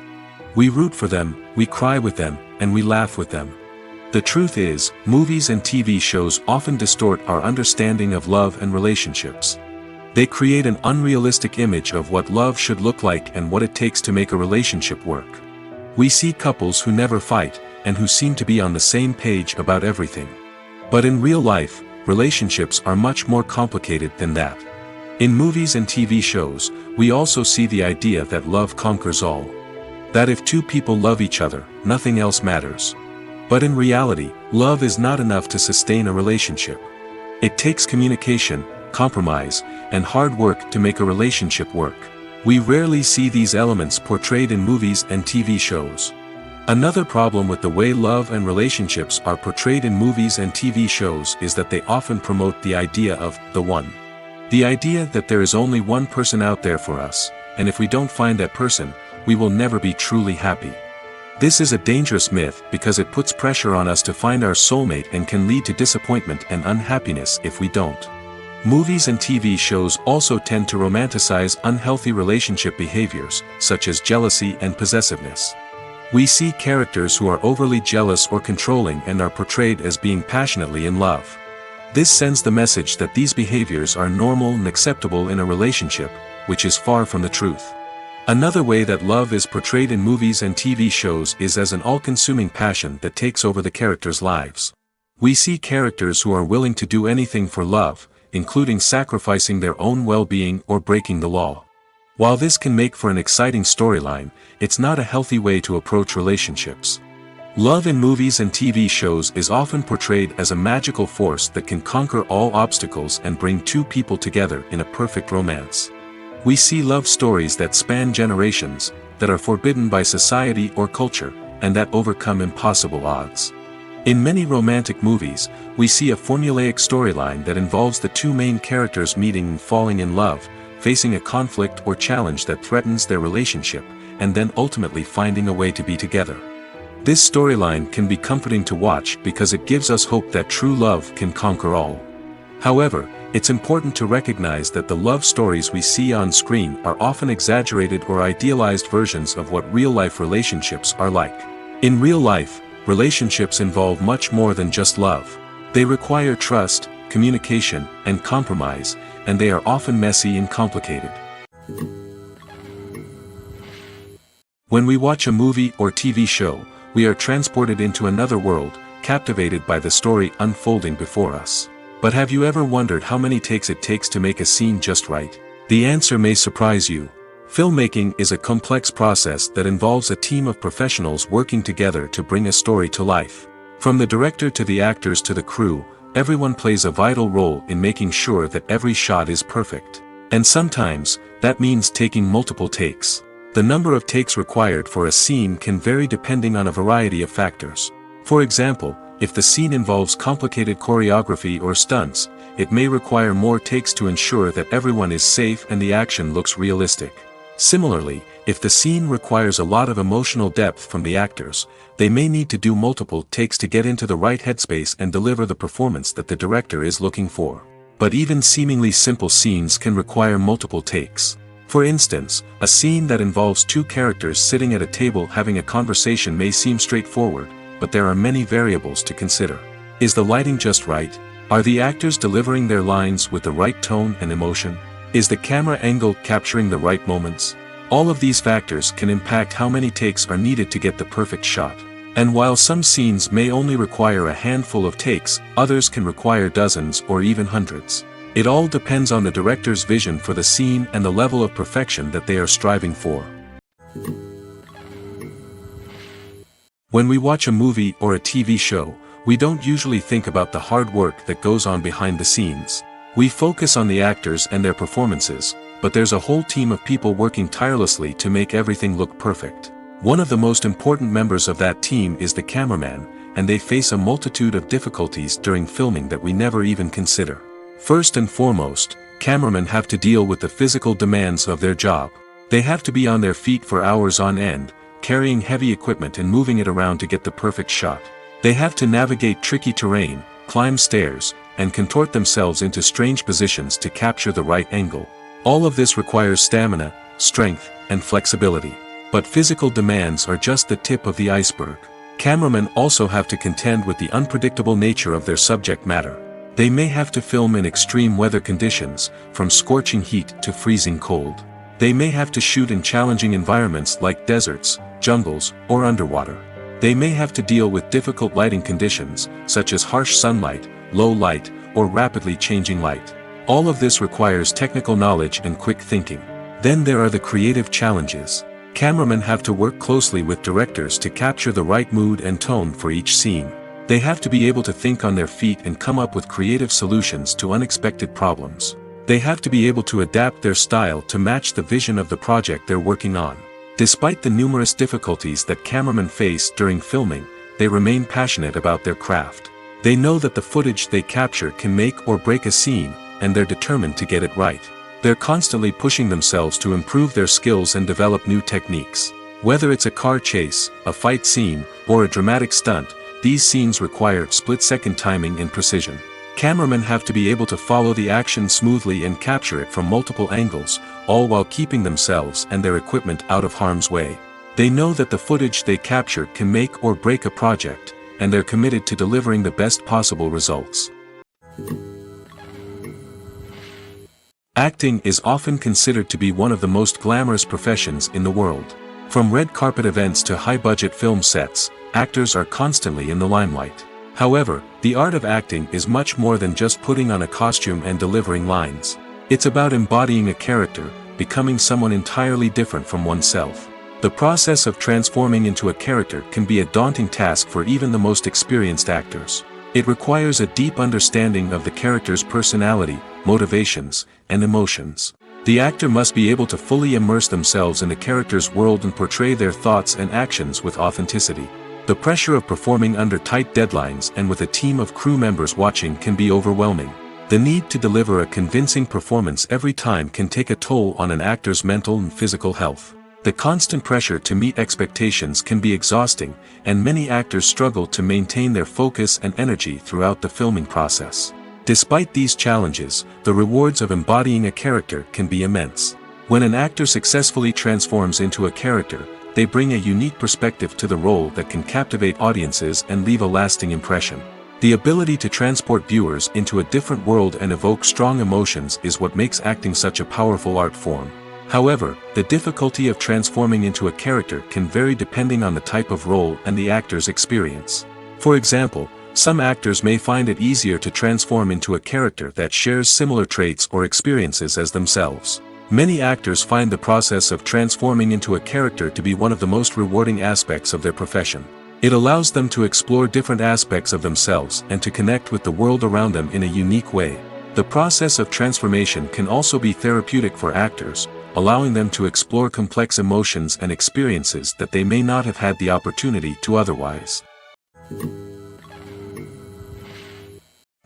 We root for them, we cry with them, and we laugh with them. The truth is, movies and TV shows often distort our understanding of love and relationships. They create an unrealistic image of what love should look like and what it takes to make a relationship work. We see couples who never fight, and who seem to be on the same page about everything. But in real life, relationships are much more complicated than that. In movies and TV shows, we also see the idea that love conquers all. That if two people love each other, nothing else matters. But in reality, love is not enough to sustain a relationship. It takes communication, compromise, and hard work to make a relationship work. We rarely see these elements portrayed in movies and TV shows. Another problem with the way love and relationships are portrayed in movies and TV shows is that they often promote the idea of the one. The idea that there is only one person out there for us, and if we don't find that person, we will never be truly happy. This is a dangerous myth because it puts pressure on us to find our soulmate and can lead to disappointment and unhappiness if we don't. Movies and TV shows also tend to romanticize unhealthy relationship behaviors, such as jealousy and possessiveness. We see characters who are overly jealous or controlling and are portrayed as being passionately in love. This sends the message that these behaviors are normal and acceptable in a relationship, which is far from the truth. Another way that love is portrayed in movies and TV shows is as an all-consuming passion that takes over the characters' lives. We see characters who are willing to do anything for love, including sacrificing their own well-being or breaking the law. While this can make for an exciting storyline, it's not a healthy way to approach relationships. Love in movies and TV shows is often portrayed as a magical force that can conquer all obstacles and bring two people together in a perfect romance. We see love stories that span generations, that are forbidden by society or culture, and that overcome impossible odds. In many romantic movies, we see a formulaic storyline that involves the two main characters meeting and falling in love, facing a conflict or challenge that threatens their relationship, and then ultimately finding a way to be together. This storyline can be comforting to watch because it gives us hope that true love can conquer all. However, it's important to recognize that the love stories we see on screen are often exaggerated or idealized versions of what real-life relationships are like. In real life, relationships involve much more than just love. They require trust, communication, and compromise, and they are often messy and complicated. When we watch a movie or TV show, we are transported into another world, captivated by the story unfolding before us. But have you ever wondered how many takes it takes to make a scene just right? The answer may surprise you. Filmmaking is a complex process that involves a team of professionals working together to bring a story to life. From the director to the actors to the crew, everyone plays a vital role in making sure that every shot is perfect. And sometimes, that means taking multiple takes. The number of takes required for a scene can vary depending on a variety of factors. For example, if the scene involves complicated choreography or stunts, it may require more takes to ensure that everyone is safe and the action looks realistic. Similarly, if the scene requires a lot of emotional depth from the actors, they may need to do multiple takes to get into the right headspace and deliver the performance that the director is looking for. But even seemingly simple scenes can require multiple takes. For instance, a scene that involves two characters sitting at a table having a conversation may seem straightforward, but there are many variables to consider. Is the lighting just right? Are the actors delivering their lines with the right tone and emotion? Is the camera angle capturing the right moments? All of these factors can impact how many takes are needed to get the perfect shot. And while some scenes may only require a handful of takes, others can require dozens or even hundreds. It all depends on the director's vision for the scene and the level of perfection that they are striving for. When we watch a movie or a TV show, we don't usually think about the hard work that goes on behind the scenes. We focus on the actors and their performances, but there's a whole team of people working tirelessly to make everything look perfect. One of the most important members of that team is the cameraman, and they face a multitude of difficulties during filming that we never even consider. First and foremost, cameramen have to deal with the physical demands of their job. They have to be on their feet for hours on end, carrying heavy equipment and moving it around to get the perfect shot. They have to navigate tricky terrain, climb stairs, and contort themselves into strange positions to capture the right angle. All of this requires stamina, strength, and flexibility. But physical demands are just the tip of the iceberg. Cameramen also have to contend with the unpredictable nature of their subject matter. They may have to film in extreme weather conditions, from scorching heat to freezing cold. They may have to shoot in challenging environments like deserts, jungles, or underwater. They may have to deal with difficult lighting conditions, such as harsh sunlight, low light, or rapidly changing light. All of this requires technical knowledge and quick thinking. Then there are the creative challenges. Cameramen have to work closely with directors to capture the right mood and tone for each scene. They have to be able to think on their feet and come up with creative solutions to unexpected problems. They have to be able to adapt their style to match the vision of the project they're working on. Despite the numerous difficulties that cameramen face during filming, they remain passionate about their craft. They know that the footage they capture can make or break a scene, and they're determined to get it right. They're constantly pushing themselves to improve their skills and develop new techniques. Whether it's a car chase, a fight scene, or a dramatic stunt, these scenes require split-second timing and precision. Cameramen have to be able to follow the action smoothly and capture it from multiple angles, all while keeping themselves and their equipment out of harm's way. They know that the footage they capture can make or break a project, and they're committed to delivering the best possible results. Acting is often considered to be one of the most glamorous professions in the world. From red carpet events to high-budget film sets, actors are constantly in the limelight. However, the art of acting is much more than just putting on a costume and delivering lines. It's about embodying a character, becoming someone entirely different from oneself. The process of transforming into a character can be a daunting task for even the most experienced actors. It requires a deep understanding of the character's personality, motivations, and emotions. The actor must be able to fully immerse themselves in the character's world and portray their thoughts and actions with authenticity. The pressure of performing under tight deadlines and with a team of crew members watching can be overwhelming. The need to deliver a convincing performance every time can take a toll on an actor's mental and physical health. The constant pressure to meet expectations can be exhausting, and many actors struggle to maintain their focus and energy throughout the filming process. Despite these challenges, the rewards of embodying a character can be immense. When an actor successfully transforms into a character, they bring a unique perspective to the role that can captivate audiences and leave a lasting impression. The ability to transport viewers into a different world and evoke strong emotions is what makes acting such a powerful art form. However, the difficulty of transforming into a character can vary depending on the type of role and the actor's experience. For example, some actors may find it easier to transform into a character that shares similar traits or experiences as themselves. Many actors find the process of transforming into a character to be one of the most rewarding aspects of their profession. It allows them to explore different aspects of themselves and to connect with the world around them in a unique way. The process of transformation can also be therapeutic for actors, allowing them to explore complex emotions and experiences that they may not have had the opportunity to otherwise.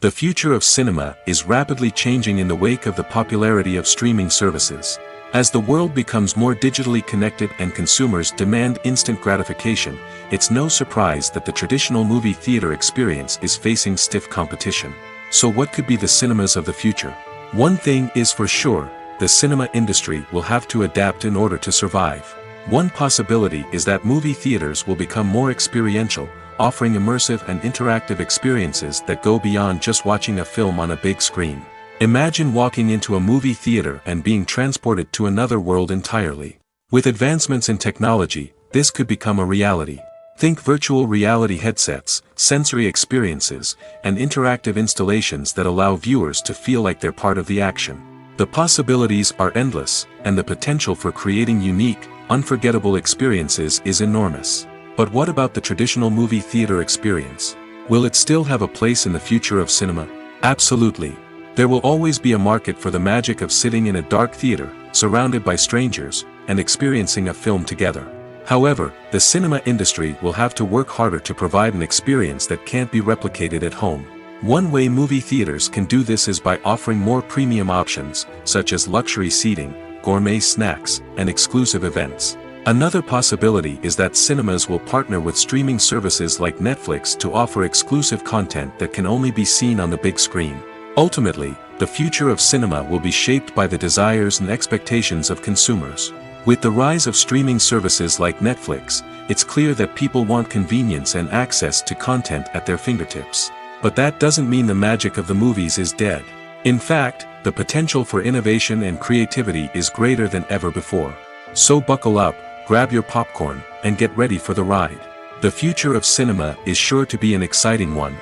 The future of cinema is rapidly changing in the wake of the popularity of streaming services. As the world becomes more digitally connected and consumers demand instant gratification, it's no surprise that the traditional movie theater experience is facing stiff competition. So what could be the cinemas of the future? One thing is for sure, the cinema industry will have to adapt in order to survive. One possibility is that movie theaters will become more experiential, offering immersive and interactive experiences that go beyond just watching a film on a big screen. Imagine walking into a movie theater and being transported to another world entirely. With advancements in technology, this could become a reality. Think virtual reality headsets, sensory experiences, and interactive installations that allow viewers to feel like they're part of the action. The possibilities are endless, and the potential for creating unique, unforgettable experiences is enormous. But what about the traditional movie theater experience? Will it still have a place in the future of cinema? Absolutely. There will always be a market for the magic of sitting in a dark theater, surrounded by strangers, and experiencing a film together. However, the cinema industry will have to work harder to provide an experience that can't be replicated at home. One way movie theaters can do this is by offering more premium options, such as luxury seating, gourmet snacks, and exclusive events. Another possibility is that cinemas will partner with streaming services like Netflix to offer exclusive content that can only be seen on the big screen. Ultimately, the future of cinema will be shaped by the desires and expectations of consumers. With the rise of streaming services like Netflix, it's clear that people want convenience and access to content at their fingertips. But that doesn't mean the magic of the movies is dead. In fact, the potential for innovation and creativity is greater than ever before. So buckle up, grab your popcorn, and get ready for the ride. The future of cinema is sure to be an exciting one.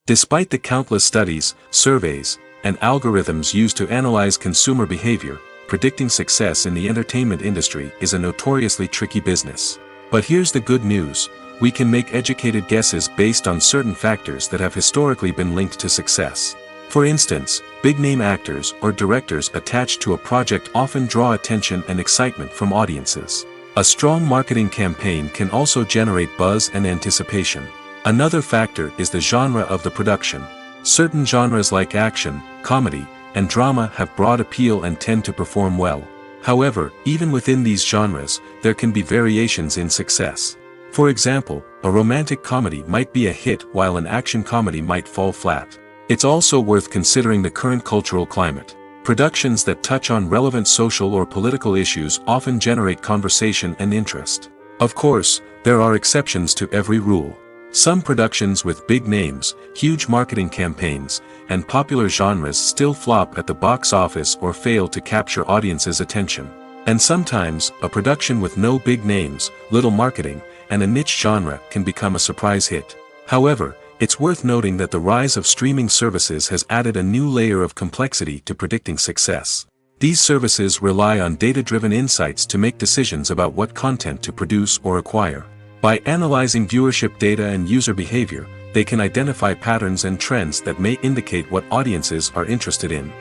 Despite the countless studies, surveys, and algorithms used to analyze consumer behavior, predicting success in the entertainment industry is a notoriously tricky business. But here's the good news: we can make educated guesses based on certain factors that have historically been linked to success. For instance, big-name actors or directors attached to a project often draw attention and excitement from audiences. A strong marketing campaign can also generate buzz and anticipation. Another factor is the genre of the production. Certain genres like action, comedy, and drama have broad appeal and tend to perform well. However, even within these genres, there can be variations in success. For example, a romantic comedy might be a hit while an action comedy might fall flat. It's also worth considering the current cultural climate. Productions that touch on relevant social or political issues often generate conversation and interest. Of course, there are exceptions to every rule. Some productions with big names, huge marketing campaigns, and popular genres still flop at the box office or fail to capture audiences' attention. And sometimes, a production with no big names, little marketing, and a niche genre can become a surprise hit. However, it's worth noting that the rise of streaming services has added a new layer of complexity to predicting success. These services rely on data-driven insights to make decisions about what content to produce or acquire. By analyzing viewership data and user behavior, they can identify patterns and trends that may indicate what audiences are interested in.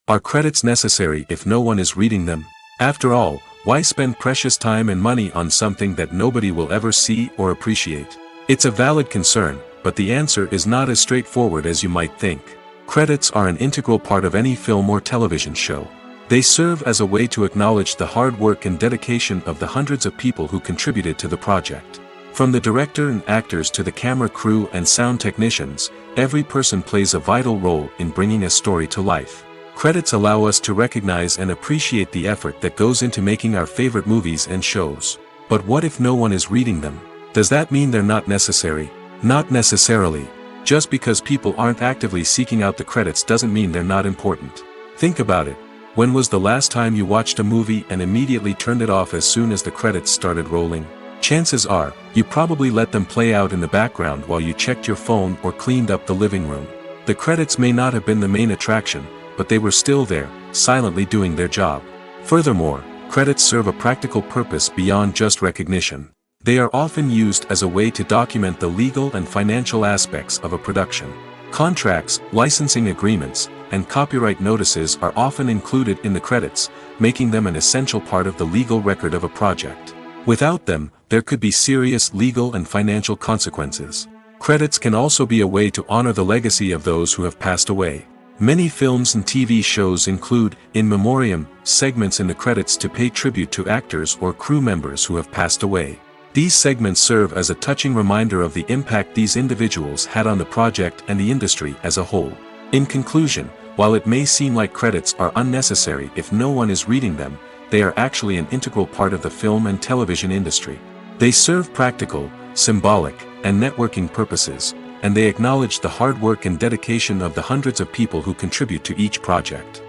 Are credits necessary if no one is reading them? After all, why spend precious time and money on something that nobody will ever see or appreciate? It's a valid concern, but the answer is not as straightforward as you might think. Credits are an integral part of any film or television show. They serve as a way to acknowledge the hard work and dedication of the hundreds of people who contributed to the project. From the director and actors to the camera crew and sound technicians, every person plays a vital role in bringing a story to life. Credits allow us to recognize and appreciate the effort that goes into making our favorite movies and shows. But what if no one is reading them? Does that mean they're not necessary? Not necessarily. Just because people aren't actively seeking out the credits doesn't mean they're not important. Think about it. When was the last time you watched a movie and immediately turned it off as soon as the credits started rolling? Chances are, you probably let them play out in the background while you checked your phone or cleaned up the living room. The credits may not have been the main attraction, but they were still there, silently doing their job. Furthermore, credits serve a practical purpose beyond just recognition. They are often used as a way to document the legal and financial aspects of a production. Contracts, licensing agreements, and copyright notices are often included in the credits, making them an essential part of the legal record of a project. Without them, there could be serious legal and financial consequences. Credits can also be a way to honor the legacy of those who have passed away. Many films and TV shows include, in memoriam, segments in the credits to pay tribute to actors or crew members who have passed away. These segments serve as a touching reminder of the impact these individuals had on the project and the industry as a whole. In conclusion, while it may seem like credits are unnecessary if no one is reading them, they are actually an integral part of the film and television industry. They serve practical, symbolic, and networking purposes, and they acknowledge the hard work and dedication of the hundreds of people who contribute to each project.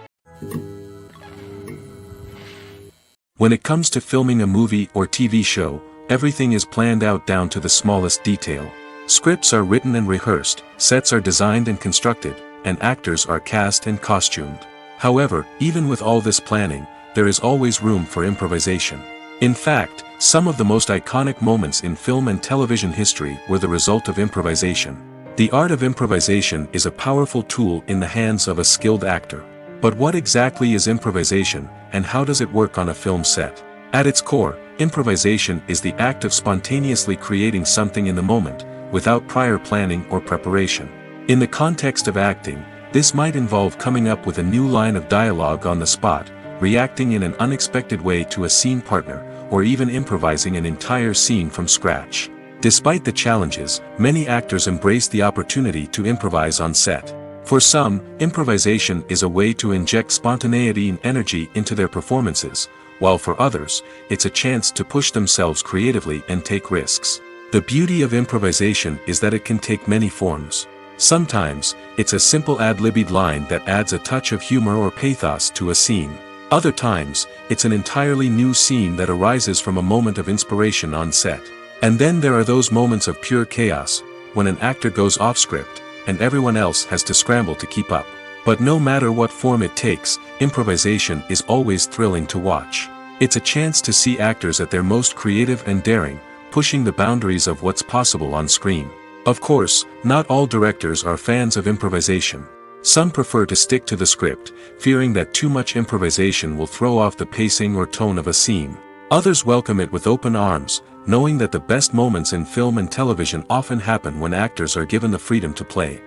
When it comes to filming a movie or TV show, everything is planned out down to the smallest detail. Scripts are written and rehearsed, sets are designed and constructed, and actors are cast and costumed. However, even with all this planning, there is always room for improvisation. In fact, some of the most iconic moments in film and television history were the result of improvisation. The art of improvisation is a powerful tool in the hands of a skilled actor. But what exactly is improvisation, and how does it work on a film set? At its core, improvisation is the act of spontaneously creating something in the moment, without prior planning or preparation. In the context of acting, this might involve coming up with a new line of dialogue on the spot, reacting in an unexpected way to a scene partner, or even improvising an entire scene from scratch. Despite the challenges, many actors embrace the opportunity to improvise on set. For some, improvisation is a way to inject spontaneity and energy into their performances, while for others, it's a chance to push themselves creatively and take risks. The beauty of improvisation is that it can take many forms. Sometimes, it's a simple ad-libbed line that adds a touch of humor or pathos to a scene. Other times, it's an entirely new scene that arises from a moment of inspiration on set. And then there are those moments of pure chaos, when an actor goes off script, and everyone else has to scramble to keep up. But no matter what form it takes, improvisation is always thrilling to watch. It's a chance to see actors at their most creative and daring, pushing the boundaries of what's possible on screen. Of course, not all directors are fans of improvisation. Some prefer to stick to the script, fearing that too much improvisation will throw off the pacing or tone of a scene. Others welcome it with open arms, knowing that the best moments in film and television often happen when actors are given the freedom to play.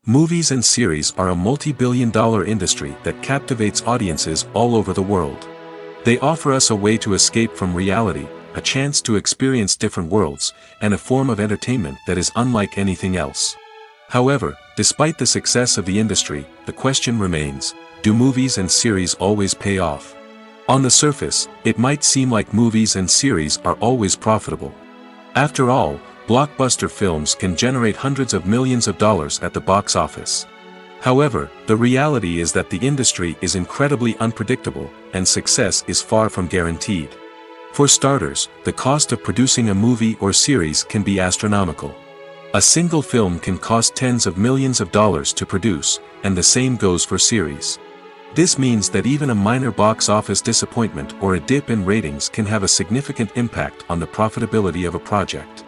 Movies and series are a multi-billion-dollar industry that captivates audiences all over the world. They offer us a way to escape from reality, a chance to experience different worlds, and a form of entertainment that is unlike anything else. However, despite the success of the industry, the question remains, do movies and series always pay off? On the surface, it might seem like movies and series are always profitable. After all, blockbuster films can generate hundreds of millions of dollars at the box office. However, the reality is that the industry is incredibly unpredictable, and success is far from guaranteed. For starters, the cost of producing a movie or series can be astronomical. A single film can cost tens of millions of dollars to produce, and the same goes for series. This means that even a minor box office disappointment or a dip in ratings can have a significant impact on the profitability of a project.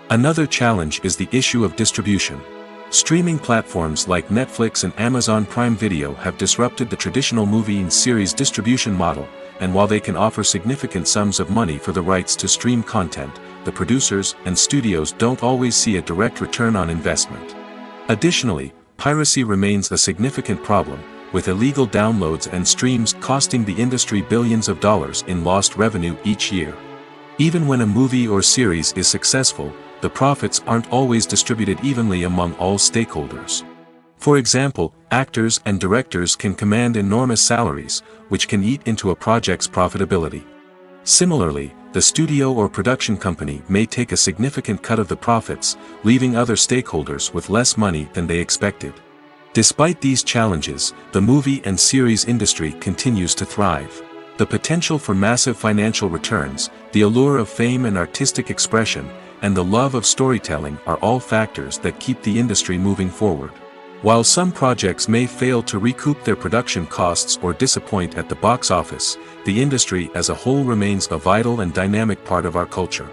Another challenge is the issue of distribution. Streaming platforms like Netflix and Amazon Prime Video have disrupted the traditional movie and series distribution model, and while they can offer significant sums of money for the rights to stream content, the producers and studios don't always see a direct return on investment. Additionally, piracy remains a significant problem, with illegal downloads and streams costing the industry billions of dollars in lost revenue each year. Even when a movie or series is successful, the profits aren't always distributed evenly among all stakeholders. For example, actors and directors can command enormous salaries, which can eat into a project's profitability. Similarly, the studio or production company may take a significant cut of the profits, leaving other stakeholders with less money than they expected. Despite these challenges, the movie and series industry continues to thrive. The potential for massive financial returns, the allure of fame and artistic expression, and the love of storytelling are all factors that keep the industry moving forward. While some projects may fail to recoup their production costs or disappoint at the box office, the industry as a whole remains a vital and dynamic part of our culture.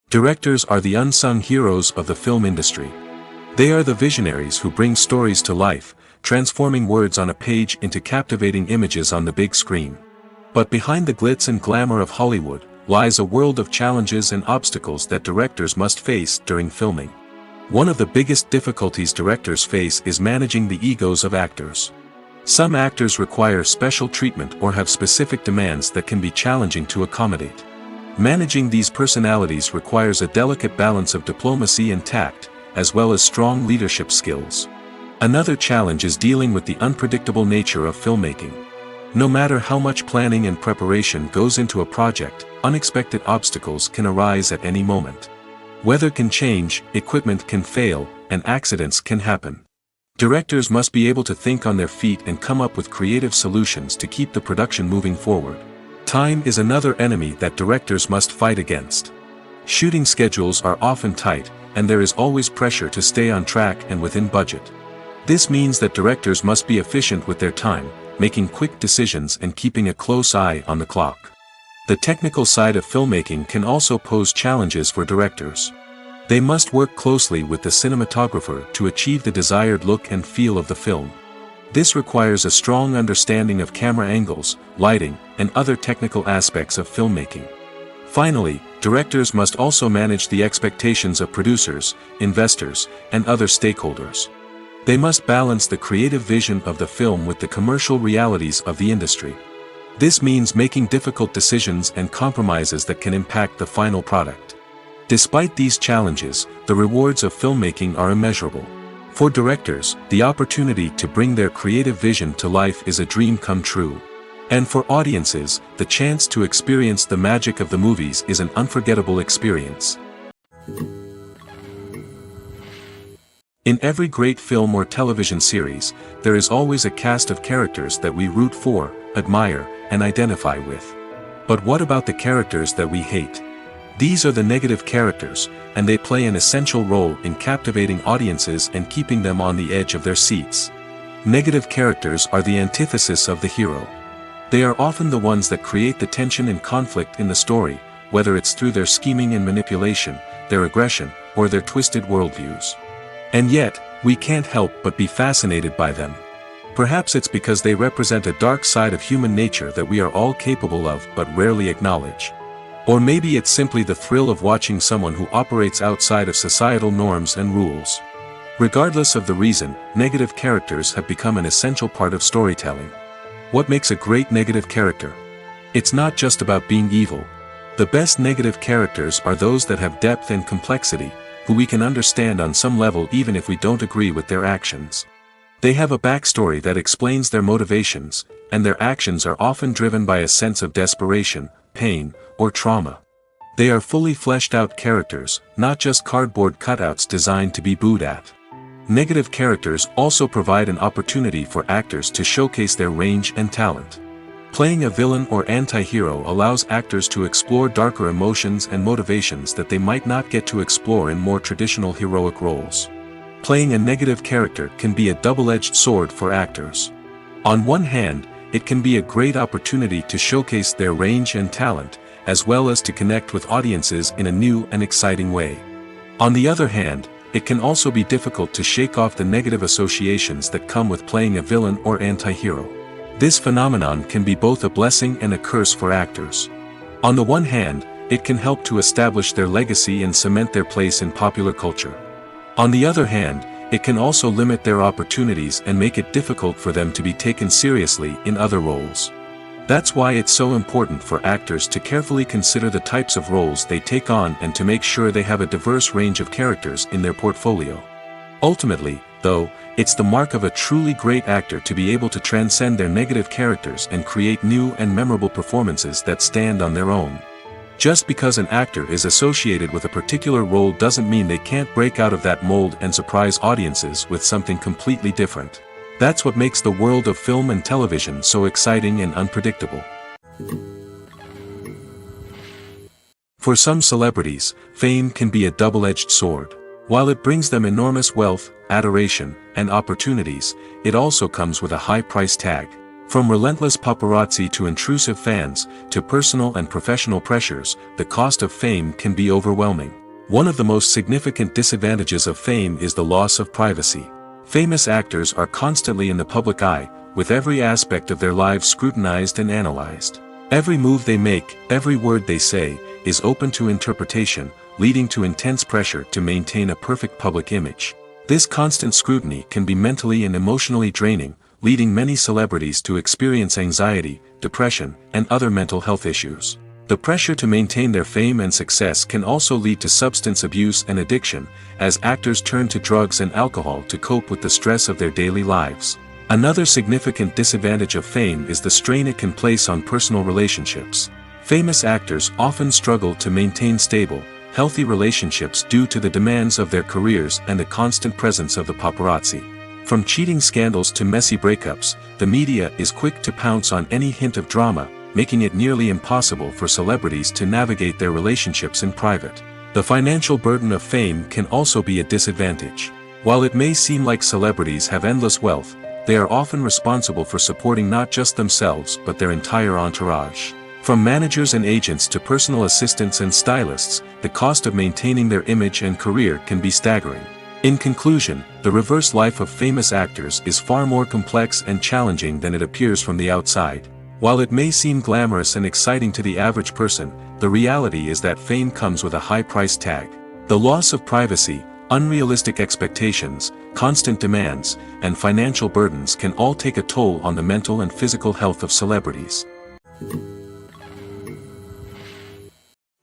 Directors are the unsung heroes of the film industry. They are the visionaries who bring stories to life, transforming words on a page into captivating images on the big screen. But behind the glitz and glamour of Hollywood, lies a world of challenges and obstacles that directors must face during filming. One of the biggest difficulties directors face is managing the egos of actors. Some actors require special treatment or have specific demands that can be challenging to accommodate. Managing these personalities requires a delicate balance of diplomacy and tact, as well as strong leadership skills. Another challenge is dealing with the unpredictable nature of filmmaking. No matter how much planning and preparation goes into a project, unexpected obstacles can arise at any moment. Weather can change, equipment can fail, and accidents can happen. Directors must be able to think on their feet and come up with creative solutions to keep the production moving forward. Time is another enemy that directors must fight against. Shooting schedules are often tight, and there is always pressure to stay on track and within budget. This means that directors must be efficient with their time, making quick decisions and keeping a close eye on the clock. The technical side of filmmaking can also pose challenges for directors. They must work closely with the cinematographer to achieve the desired look and feel of the film. This requires a strong understanding of camera angles, lighting, and other technical aspects of filmmaking. Finally, directors must also manage the expectations of producers, investors, and other stakeholders. They must balance the creative vision of the film with the commercial realities of the industry. This means making difficult decisions and compromises that can impact the final product. Despite these challenges, the rewards of filmmaking are immeasurable. For directors, the opportunity to bring their creative vision to life is a dream come true. And for audiences, the chance to experience the magic of the movies is an unforgettable experience. In every great film or television series, there is always a cast of characters that we root for, admire, and identify with. But what about the characters that we hate? These are the negative characters, and they play an essential role in captivating audiences and keeping them on the edge of their seats. Negative characters are the antithesis of the hero. They are often the ones that create the tension and conflict in the story, whether it's through their scheming and manipulation, their aggression, or their twisted worldviews. And yet, we can't help but be fascinated by them. Perhaps it's because they represent a dark side of human nature that we are all capable of but rarely acknowledge. Or maybe it's simply the thrill of watching someone who operates outside of societal norms and rules. Regardless of the reason, negative characters have become an essential part of storytelling. What makes a great negative character? It's not just about being evil. The best negative characters are those that have depth and complexity, who we can understand on some level even if we don't agree with their actions. They have a backstory that explains their motivations, and their actions are often driven by a sense of desperation, pain, or trauma. They are fully fleshed out characters, not just cardboard cutouts designed to be booed at. Negative characters also provide an opportunity for actors to showcase their range and talent. Playing a villain or anti-hero allows actors to explore darker emotions and motivations that they might not get to explore in more traditional heroic roles. Playing a negative character can be a double-edged sword for actors. On one hand, it can be a great opportunity to showcase their range and talent, as well as to connect with audiences in a new and exciting way. On the other hand, it can also be difficult to shake off the negative associations that come with playing a villain or anti-hero. This phenomenon can be both a blessing and a curse for actors. On the one hand, it can help to establish their legacy and cement their place in popular culture. On the other hand, it can also limit their opportunities and make it difficult for them to be taken seriously in other roles. That's why it's so important for actors to carefully consider the types of roles they take on and to make sure they have a diverse range of characters in their portfolio. Ultimately, though, it's the mark of a truly great actor to be able to transcend their negative characters and create new and memorable performances that stand on their own. Just because an actor is associated with a particular role doesn't mean they can't break out of that mold and surprise audiences with something completely different. That's what makes the world of film and television so exciting and unpredictable. For some celebrities, fame can be a double-edged sword. While it brings them enormous wealth, adoration, and opportunities, it also comes with a high price tag. From relentless paparazzi to intrusive fans, to personal and professional pressures, the cost of fame can be overwhelming. One of the most significant disadvantages of fame is the loss of privacy. Famous actors are constantly in the public eye, with every aspect of their lives scrutinized and analyzed. Every move they make, every word they say, is open to interpretation, leading to intense pressure to maintain a perfect public image. This constant scrutiny can be mentally and emotionally draining, leading many celebrities to experience anxiety, depression, and other mental health issues. The pressure to maintain their fame and success can also lead to substance abuse and addiction, as actors turn to drugs and alcohol to cope with the stress of their daily lives. Another significant disadvantage of fame is the strain it can place on personal relationships. Famous actors often struggle to maintain stable, healthy relationships due to the demands of their careers and the constant presence of the paparazzi. From cheating scandals to messy breakups, the media is quick to pounce on any hint of drama, making it nearly impossible for celebrities to navigate their relationships in private. The financial burden of fame can also be a disadvantage. While it may seem like celebrities have endless wealth, they are often responsible for supporting not just themselves but their entire entourage. From managers and agents to personal assistants and stylists, the cost of maintaining their image and career can be staggering. In conclusion, the reverse life of famous actors is far more complex and challenging than it appears from the outside. While it may seem glamorous and exciting to the average person, the reality is that fame comes with a high price tag. The loss of privacy, unrealistic expectations, constant demands, and financial burdens can all take a toll on the mental and physical health of celebrities.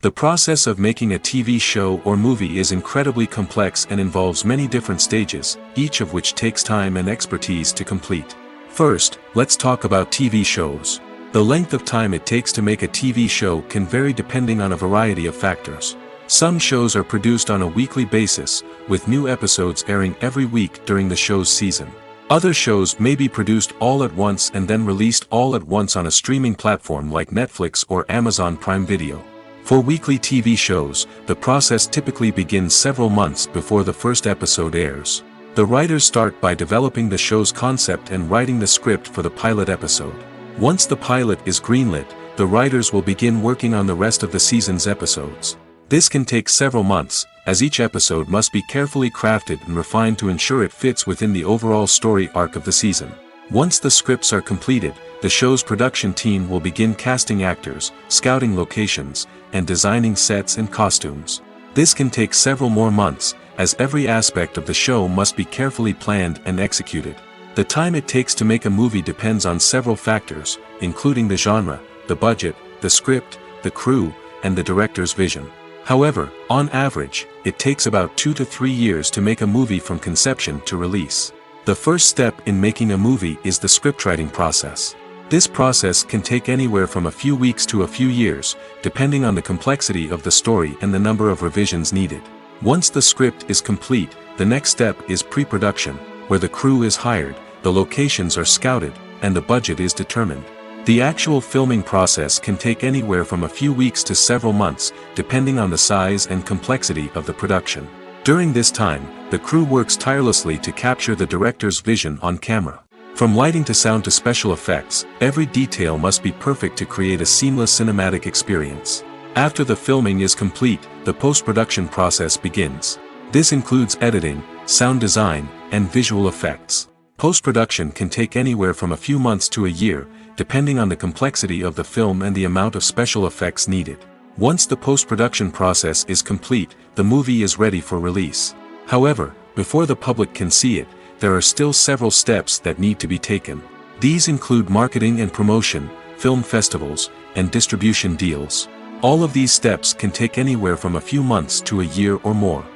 The process of making a TV show or movie is incredibly complex and involves many different stages, each of which takes time and expertise to complete. First, let's talk about TV shows. The length of time it takes to make a TV show can vary depending on a variety of factors. Some shows are produced on a weekly basis, with new episodes airing every week during the show's season. Other shows may be produced all at once and then released all at once on a streaming platform like Netflix or Amazon Prime Video. For weekly TV shows, the process typically begins several months before the first episode airs. The writers start by developing the show's concept and writing the script for the pilot episode. Once the pilot is greenlit, the writers will begin working on the rest of the season's episodes. This can take several months, as each episode must be carefully crafted and refined to ensure it fits within the overall story arc of the season. Once the scripts are completed, the show's production team will begin casting actors, scouting locations, and designing sets and costumes. This can take several more months, as every aspect of the show must be carefully planned and executed. The time it takes to make a movie depends on several factors, including the genre, the budget, the script, the crew, and the director's vision. However, on average, it takes about 2 to 3 years to make a movie from conception to release. The first step in making a movie is the scriptwriting process. This process can take anywhere from a few weeks to a few years, depending on the complexity of the story and the number of revisions needed. Once the script is complete, the next step is pre-production, where the crew is hired, the locations are scouted, and the budget is determined. The actual filming process can take anywhere from a few weeks to several months, depending on the size and complexity of the production. During this time, the crew works tirelessly to capture the director's vision on camera. From lighting to sound to special effects, every detail must be perfect to create a seamless cinematic experience. After the filming is complete, the post-production process begins. This includes editing, sound design, and visual effects. Post-production can take anywhere from a few months to a year, depending on the complexity of the film and the amount of special effects needed. Once the post-production process is complete, the movie is ready for release. However, before the public can see it, there are still several steps that need to be taken. These include marketing and promotion, film festivals, and distribution deals. All of these steps can take anywhere from a few months to a year or more.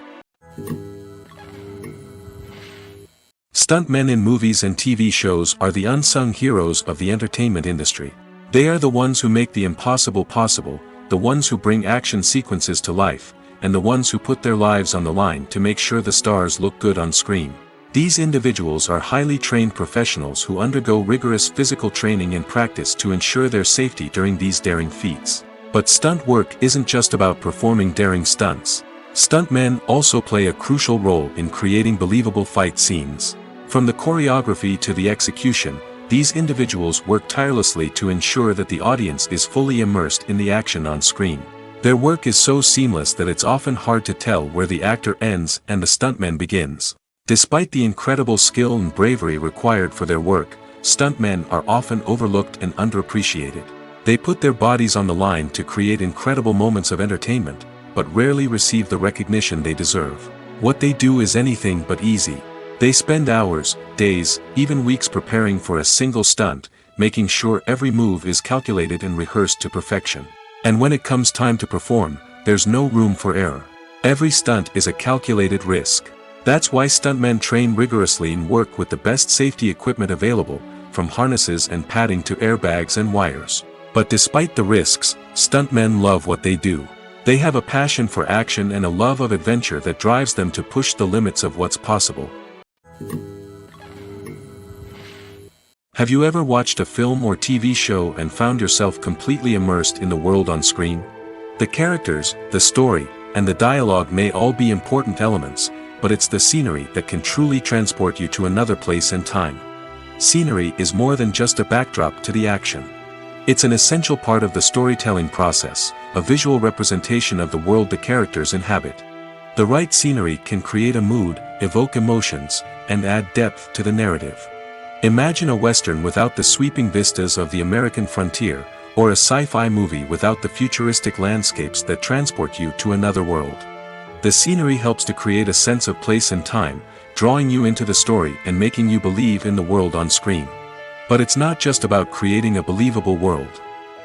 Stuntmen in movies and TV shows are the unsung heroes of the entertainment industry. They are the ones who make the impossible possible, the ones who bring action sequences to life, and the ones who put their lives on the line to make sure the stars look good on screen. These individuals are highly trained professionals who undergo rigorous physical training and practice to ensure their safety during these daring feats. But stunt work isn't just about performing daring stunts. Stuntmen also play a crucial role in creating believable fight scenes. From the choreography to the execution, these individuals work tirelessly to ensure that the audience is fully immersed in the action on screen. Their work is so seamless that it's often hard to tell where the actor ends and the stuntman begins. Despite the incredible skill and bravery required for their work, stuntmen are often overlooked and underappreciated. They put their bodies on the line to create incredible moments of entertainment, but rarely receive the recognition they deserve. What they do is anything but easy. They spend hours, days, even weeks preparing for a single stunt, making sure every move is calculated and rehearsed to perfection. And when it comes time to perform, there's no room for error. Every stunt is a calculated risk. That's why stuntmen train rigorously and work with the best safety equipment available, from harnesses and padding to airbags and wires. But despite the risks, stuntmen love what they do. They have a passion for action and a love of adventure that drives them to push the limits of what's possible. Have you ever watched a film or TV show and found yourself completely immersed in the world on screen? The characters, the story, and the dialogue may all be important elements, but it's the scenery that can truly transport you to another place and time. Scenery is more than just a backdrop to the action. It's an essential part of the storytelling process, a visual representation of the world the characters inhabit. The right scenery can create a mood, evoke emotions, and add depth to the narrative. Imagine a Western without the sweeping vistas of the American frontier, or a sci-fi movie without the futuristic landscapes that transport you to another world. The scenery helps to create a sense of place and time, drawing you into the story and making you believe in the world on screen. But it's not just about creating a believable world.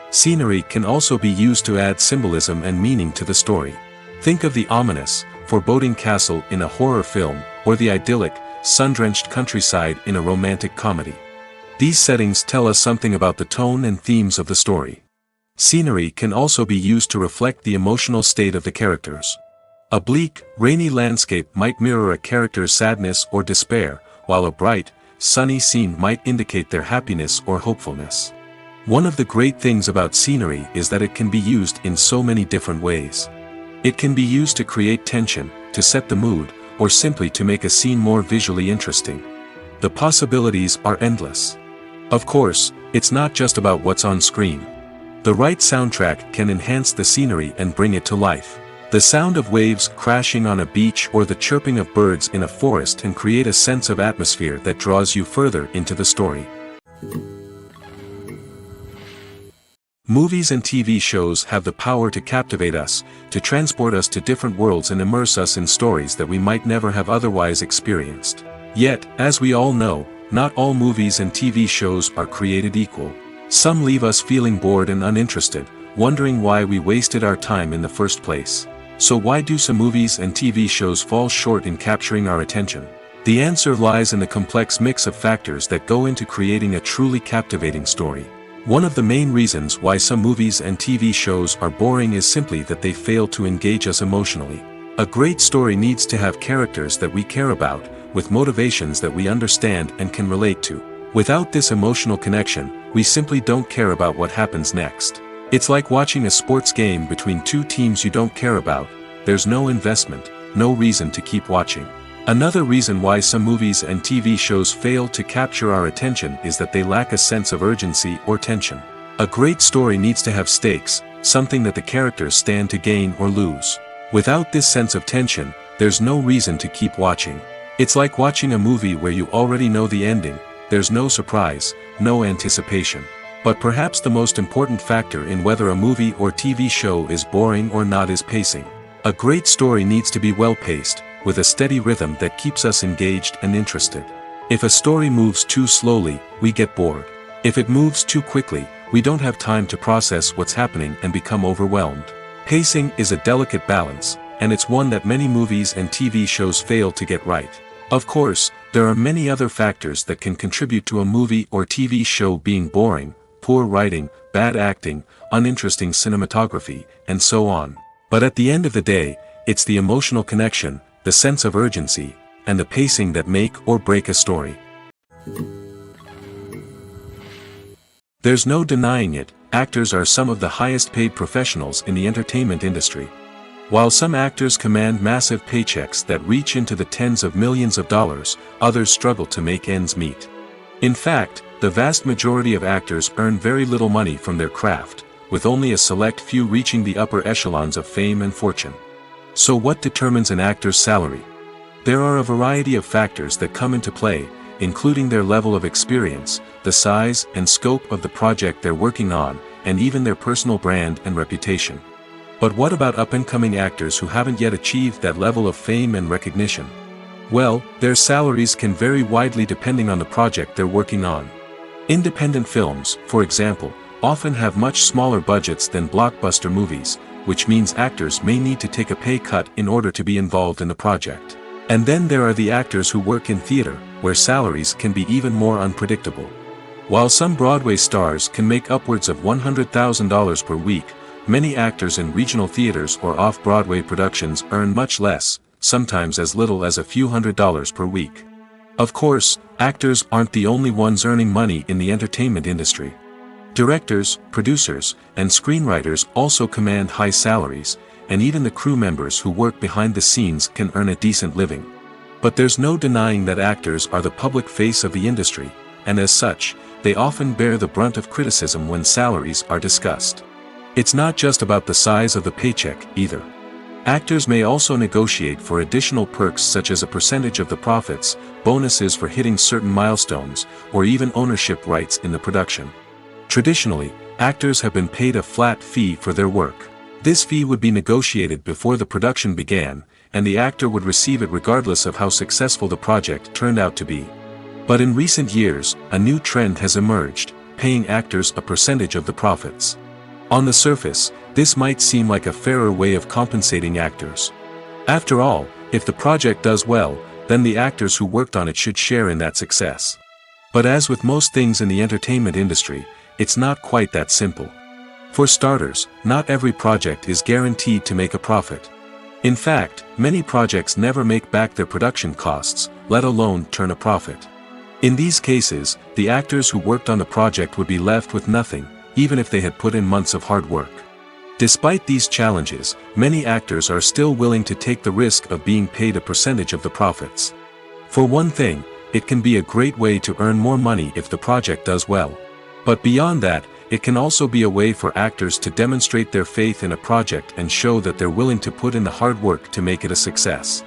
Scenery can also be used to add symbolism and meaning to the story. Think of the ominous, foreboding castle in a horror film, or the idyllic, sun-drenched countryside in a romantic comedy. These settings tell us something about the tone and themes of the story. Scenery can also be used to reflect the emotional state of the characters. A bleak, rainy landscape might mirror a character's sadness or despair, while a bright, sunny scene might indicate their happiness or hopefulness. One of the great things about scenery is that it can be used in so many different ways. It can be used to create tension, to set the mood, or simply to make a scene more visually interesting. The possibilities are endless. Of course, it's not just about what's on screen. The right soundtrack can enhance the scenery and bring it to life. The sound of waves crashing on a beach or the chirping of birds in a forest can create a sense of atmosphere that draws you further into the story. Movies and TV shows have the power to captivate us, to transport us to different worlds and immerse us in stories that we might never have otherwise experienced. Yet, as we all know, not all movies and TV shows are created equal. Some leave us feeling bored and uninterested, wondering why we wasted our time in the first place. So why do some movies and TV shows fall short in capturing our attention? The answer lies in the complex mix of factors that go into creating a truly captivating story. One of the main reasons why some movies and TV shows are boring is simply that they fail to engage us emotionally. A great story needs to have characters that we care about, with motivations that we understand and can relate to. Without this emotional connection, we simply don't care about what happens next. It's like watching a sports game between two teams you don't care about. There's no investment, no reason to keep watching. Another reason why some movies and TV shows fail to capture our attention is that they lack a sense of urgency or tension. A great story needs to have stakes, something that the characters stand to gain or lose. Without this sense of tension, there's no reason to keep watching. It's like watching a movie where you already know the ending. There's no surprise, no anticipation. But perhaps the most important factor in whether a movie or TV show is boring or not is pacing. A great story needs to be well-paced, with a steady rhythm that keeps us engaged and interested. If a story moves too slowly, we get bored. If it moves too quickly, we don't have time to process what's happening and become overwhelmed. Pacing is a delicate balance, and it's one that many movies and TV shows fail to get right. Of course, there are many other factors that can contribute to a movie or TV show being boring: poor writing, bad acting, uninteresting cinematography, and so on. But at the end of the day, it's the emotional connection, the sense of urgency, and the pacing that make or break a story. There's no denying it, actors are some of the highest paid professionals in the entertainment industry. While some actors command massive paychecks that reach into the tens of millions of dollars, others struggle to make ends meet. In fact, the vast majority of actors earn very little money from their craft, with only a select few reaching the upper echelons of fame and fortune. So what determines an actor's salary? There are a variety of factors that come into play, including their level of experience, the size and scope of the project they're working on, and even their personal brand and reputation. But what about up-and-coming actors who haven't yet achieved that level of fame and recognition? Well, their salaries can vary widely depending on the project they're working on. Independent films, for example, often have much smaller budgets than blockbuster movies, which means actors may need to take a pay cut in order to be involved in the project. And then there are the actors who work in theater, where salaries can be even more unpredictable. While some Broadway stars can make upwards of $100,000 per week, many actors in regional theaters or off-Broadway productions earn much less, sometimes as little as a few $100s per week. Of course, actors aren't the only ones earning money in the entertainment industry. Directors, producers, and screenwriters also command high salaries, and even the crew members who work behind the scenes can earn a decent living. But there's no denying that actors are the public face of the industry, and as such, they often bear the brunt of criticism when salaries are discussed. It's not just about the size of the paycheck, either. Actors may also negotiate for additional perks such as a percentage of the profits, bonuses for hitting certain milestones, or even ownership rights in the production. Traditionally, actors have been paid a flat fee for their work. This fee would be negotiated before the production began, and the actor would receive it regardless of how successful the project turned out to be. But in recent years, a new trend has emerged, paying actors a percentage of the profits. On the surface, this might seem like a fairer way of compensating actors. After all, if the project does well, then the actors who worked on it should share in that success. But as with most things in the entertainment industry, it's not quite that simple. For starters, not every project is guaranteed to make a profit. In fact, many projects never make back their production costs, let alone turn a profit. In these cases, the actors who worked on the project would be left with nothing, even if they had put in months of hard work. Despite these challenges, many actors are still willing to take the risk of being paid a percentage of the profits. For one thing, it can be a great way to earn more money if the project does well. But beyond that, it can also be a way for actors to demonstrate their faith in a project and show that they're willing to put in the hard work to make it a success.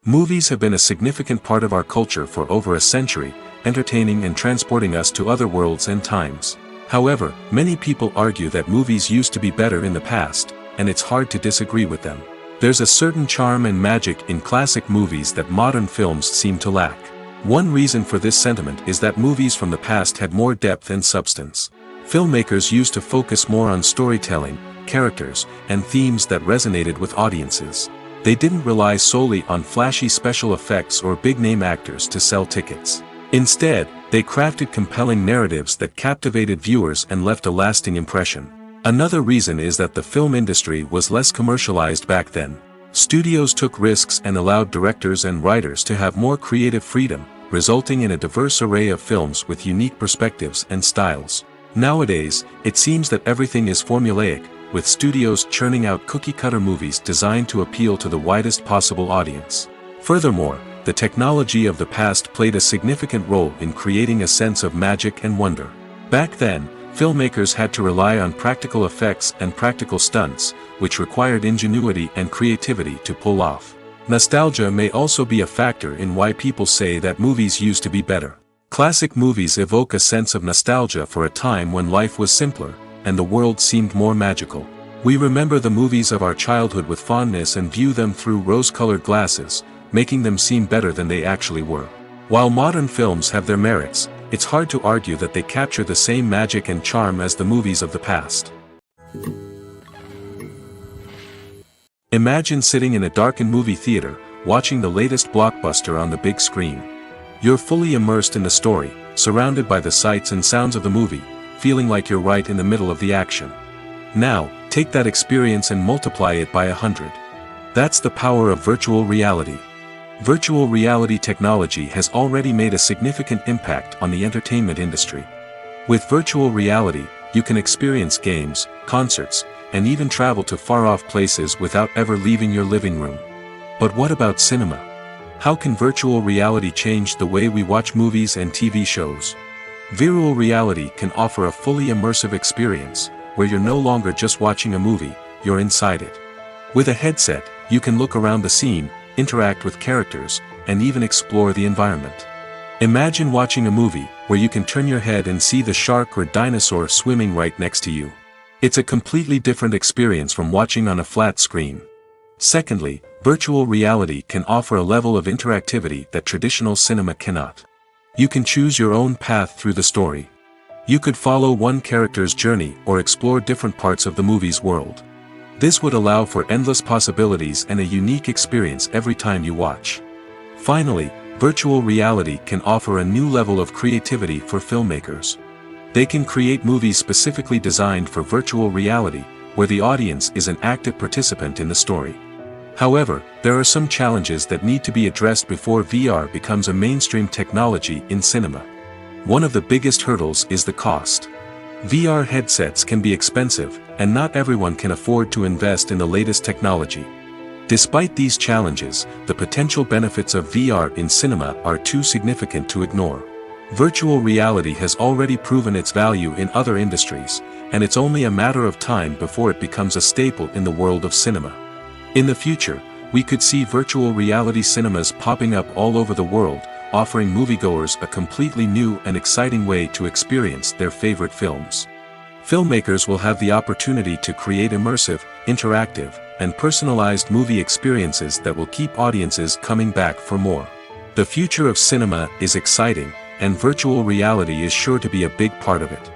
Movies have been a significant part of our culture for over a century, entertaining and transporting us to other worlds and times. However, many people argue that movies used to be better in the past, and it's hard to disagree with them. There's a certain charm and magic in classic movies that modern films seem to lack. One reason for this sentiment is that movies from the past had more depth and substance. Filmmakers used to focus more on storytelling, characters, and themes that resonated with audiences. They didn't rely solely on flashy special effects or big-name actors to sell tickets. Instead, they crafted compelling narratives that captivated viewers and left a lasting impression. Another reason is that the film industry was less commercialized back then. Studios took risks and allowed directors and writers to have more creative freedom, resulting in a diverse array of films with unique perspectives and styles. Nowadays, it seems that everything is formulaic, with studios churning out cookie-cutter movies designed to appeal to the widest possible audience. Furthermore, the technology of the past played a significant role in creating a sense of magic and wonder. Back then, filmmakers had to rely on practical effects and practical stunts, which required ingenuity and creativity to pull off. Nostalgia may also be a factor in why people say that movies used to be better. Classic movies evoke a sense of nostalgia for a time when life was simpler, and the world seemed more magical. We remember the movies of our childhood with fondness and view them through rose-colored glasses, making them seem better than they actually were. While modern films have their merits, it's hard to argue that they capture the same magic and charm as the movies of the past. Imagine sitting in a darkened movie theater, watching the latest blockbuster on the big screen. You're fully immersed in the story, surrounded by the sights and sounds of the movie, feeling like you're right in the middle of the action. Now, take that experience and multiply it by 100. That's the power of virtual reality. Virtual reality technology has already made a significant impact on the entertainment industry. With virtual reality, you can experience games, concerts, and even travel to far-off places without ever leaving your living room. But what about cinema? How can virtual reality change the way we watch movies and TV shows? Virtual reality can offer a fully immersive experience, where you're no longer just watching a movie, you're inside it. With a headset, you can look around the scene, interact with characters, and even explore the environment. Imagine watching a movie where you can turn your head and see the shark or dinosaur swimming right next to you. It's a completely different experience from watching on a flat screen. Secondly, virtual reality can offer a level of interactivity that traditional cinema cannot. You can choose your own path through the story. You could follow one character's journey or explore different parts of the movie's world. This would allow for endless possibilities and a unique experience every time you watch. Finally, virtual reality can offer a new level of creativity for filmmakers. They can create movies specifically designed for virtual reality, where the audience is an active participant in the story. However, there are some challenges that need to be addressed before VR becomes a mainstream technology in cinema. One of the biggest hurdles is the cost. VR headsets can be expensive, and not everyone can afford to invest in the latest technology. Despite these challenges, the potential benefits of VR in cinema are too significant to ignore. Virtual reality has already proven its value in other industries, and it's only a matter of time before it becomes a staple in the world of cinema. In the future, we could see virtual reality cinemas popping up all over the world, offering moviegoers a completely new and exciting way to experience their favorite films. Filmmakers will have the opportunity to create immersive, interactive, and personalized movie experiences that will keep audiences coming back for more. The future of cinema is exciting, and virtual reality is sure to be a big part of it.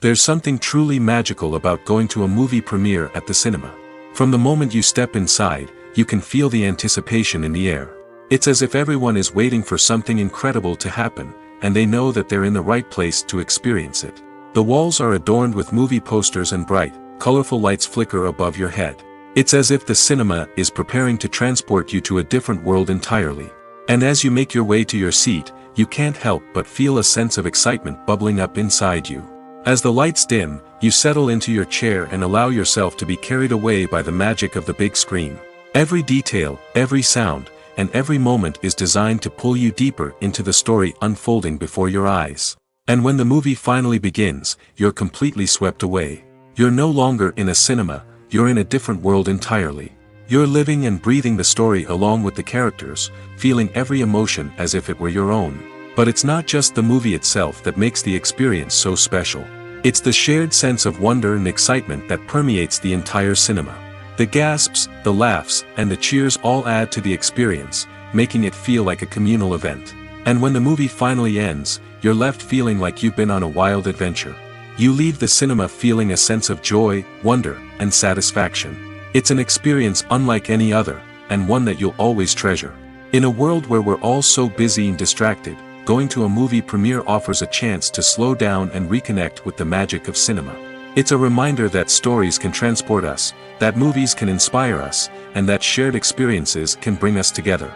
There's something truly magical about going to a movie premiere at the cinema. From the moment you step inside, you can feel the anticipation in the air. It's as if everyone is waiting for something incredible to happen, and they know that they're in the right place to experience it. The walls are adorned with movie posters and bright, colorful lights flicker above your head. It's as if the cinema is preparing to transport you to a different world entirely. And as you make your way to your seat, you can't help but feel a sense of excitement bubbling up inside you. As the lights dim, you settle into your chair and allow yourself to be carried away by the magic of the big screen. Every detail, every sound, and every moment is designed to pull you deeper into the story unfolding before your eyes. And when the movie finally begins, you're completely swept away. You're no longer in a cinema, you're in a different world entirely. You're living and breathing the story along with the characters, feeling every emotion as if it were your own. But it's not just the movie itself that makes the experience so special. It's the shared sense of wonder and excitement that permeates the entire cinema. The gasps, the laughs, and the cheers all add to the experience, making it feel like a communal event. And when the movie finally ends, you're left feeling like you've been on a wild adventure. You leave the cinema feeling a sense of joy, wonder, and satisfaction. It's an experience unlike any other, and one that you'll always treasure. In a world where we're all so busy and distracted, going to a movie premiere offers a chance to slow down and reconnect with the magic of cinema. It's a reminder that stories can transport us, that movies can inspire us, and that shared experiences can bring us together.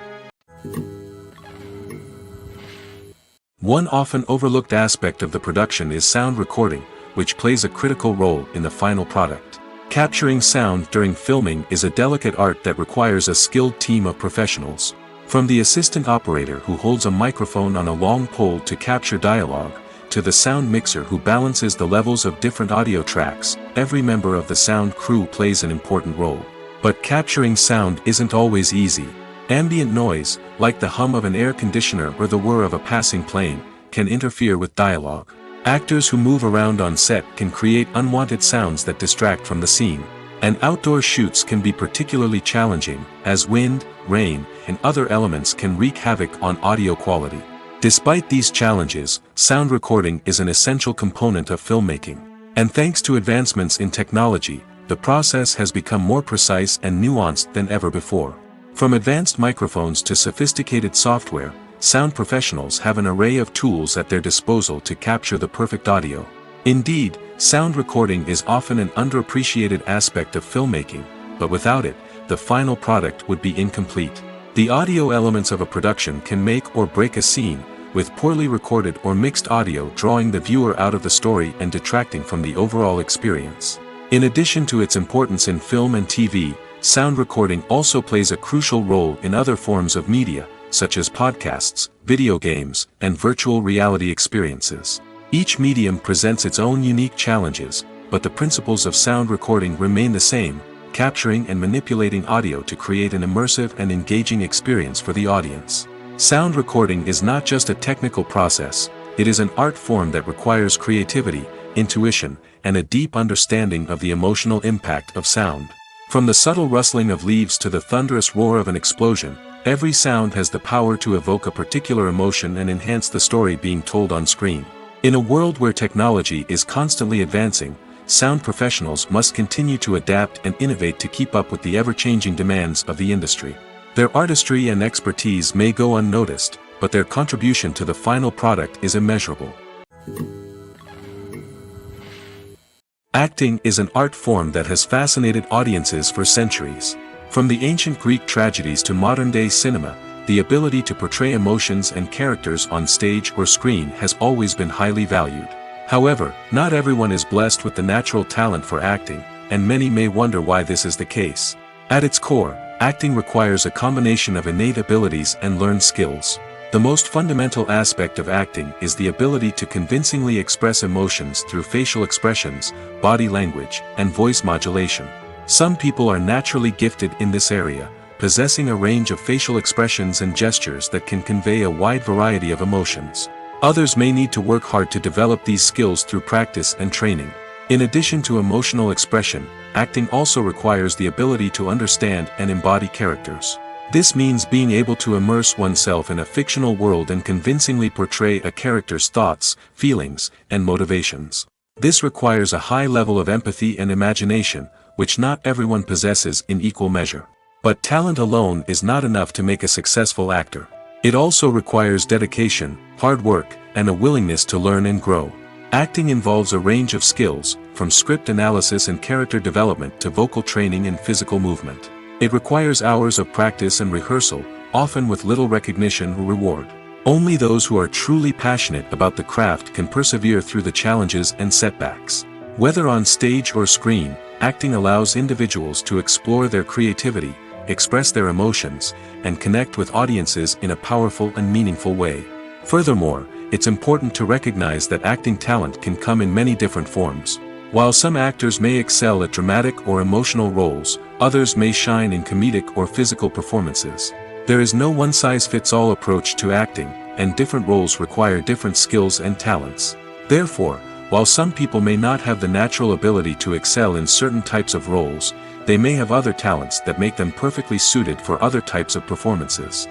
One often overlooked aspect of the production is sound recording, which plays a critical role in the final product. Capturing sound during filming is a delicate art that requires a skilled team of professionals. From the assistant operator who holds a microphone on a long pole to capture dialogue, to the sound mixer who balances the levels of different audio tracks, every member of the sound crew plays an important role. But capturing sound isn't always easy. Ambient noise, like the hum of an air conditioner or the whir of a passing plane, can interfere with dialogue. Actors who move around on set can create unwanted sounds that distract from the scene. And outdoor shoots can be particularly challenging, as wind, rain, and other elements can wreak havoc on audio quality. Despite these challenges, sound recording is an essential component of filmmaking. And thanks to advancements in technology, the process has become more precise and nuanced than ever before. From advanced microphones to sophisticated software, sound professionals have an array of tools at their disposal to capture the perfect audio. Indeed, sound recording is often an underappreciated aspect of filmmaking, but without it, the final product would be incomplete. The audio elements of a production can make or break a scene, with poorly recorded or mixed audio drawing the viewer out of the story and detracting from the overall experience. In addition to its importance in film and TV, sound recording also plays a crucial role in other forms of media, such as podcasts, video games, and virtual reality experiences. Each medium presents its own unique challenges, but the principles of sound recording remain the same, capturing and manipulating audio to create an immersive and engaging experience for the audience. Sound recording is not just a technical process, it is an art form that requires creativity, intuition, and a deep understanding of the emotional impact of sound. From the subtle rustling of leaves to the thunderous roar of an explosion, every sound has the power to evoke a particular emotion and enhance the story being told on screen. In a world where technology is constantly advancing, sound professionals must continue to adapt and innovate to keep up with the ever-changing demands of the industry. Their artistry and expertise may go unnoticed, but their contribution to the final product is immeasurable. Acting is an art form that has fascinated audiences for centuries. From the ancient Greek tragedies to modern-day cinema, the ability to portray emotions and characters on stage or screen has always been highly valued. However, not everyone is blessed with the natural talent for acting, and many may wonder why this is the case. At its core, acting requires a combination of innate abilities and learned skills. The most fundamental aspect of acting is the ability to convincingly express emotions through facial expressions, body language, and voice modulation. Some people are naturally gifted in this area, possessing a range of facial expressions and gestures that can convey a wide variety of emotions. Others may need to work hard to develop these skills through practice and training. In addition to emotional expression, acting also requires the ability to understand and embody characters. This means being able to immerse oneself in a fictional world and convincingly portray a character's thoughts, feelings, and motivations. This requires a high level of empathy and imagination, which not everyone possesses in equal measure. But talent alone is not enough to make a successful actor. It also requires dedication, hard work, and a willingness to learn and grow. Acting involves a range of skills, from script analysis and character development to vocal training and physical movement. It requires hours of practice and rehearsal, often with little recognition or reward. Only those who are truly passionate about the craft can persevere through the challenges and setbacks. Whether on stage or screen, acting allows individuals to explore their creativity, express their emotions, and connect with audiences in a powerful and meaningful way. Furthermore, it's important to recognize that acting talent can come in many different forms. While some actors may excel at dramatic or emotional roles, others may shine in comedic or physical performances. There is no one-size-fits-all approach to acting, and different roles require different skills and talents. Therefore, while some people may not have the natural ability to excel in certain types of roles, they may have other talents that make them perfectly suited for other types of performances.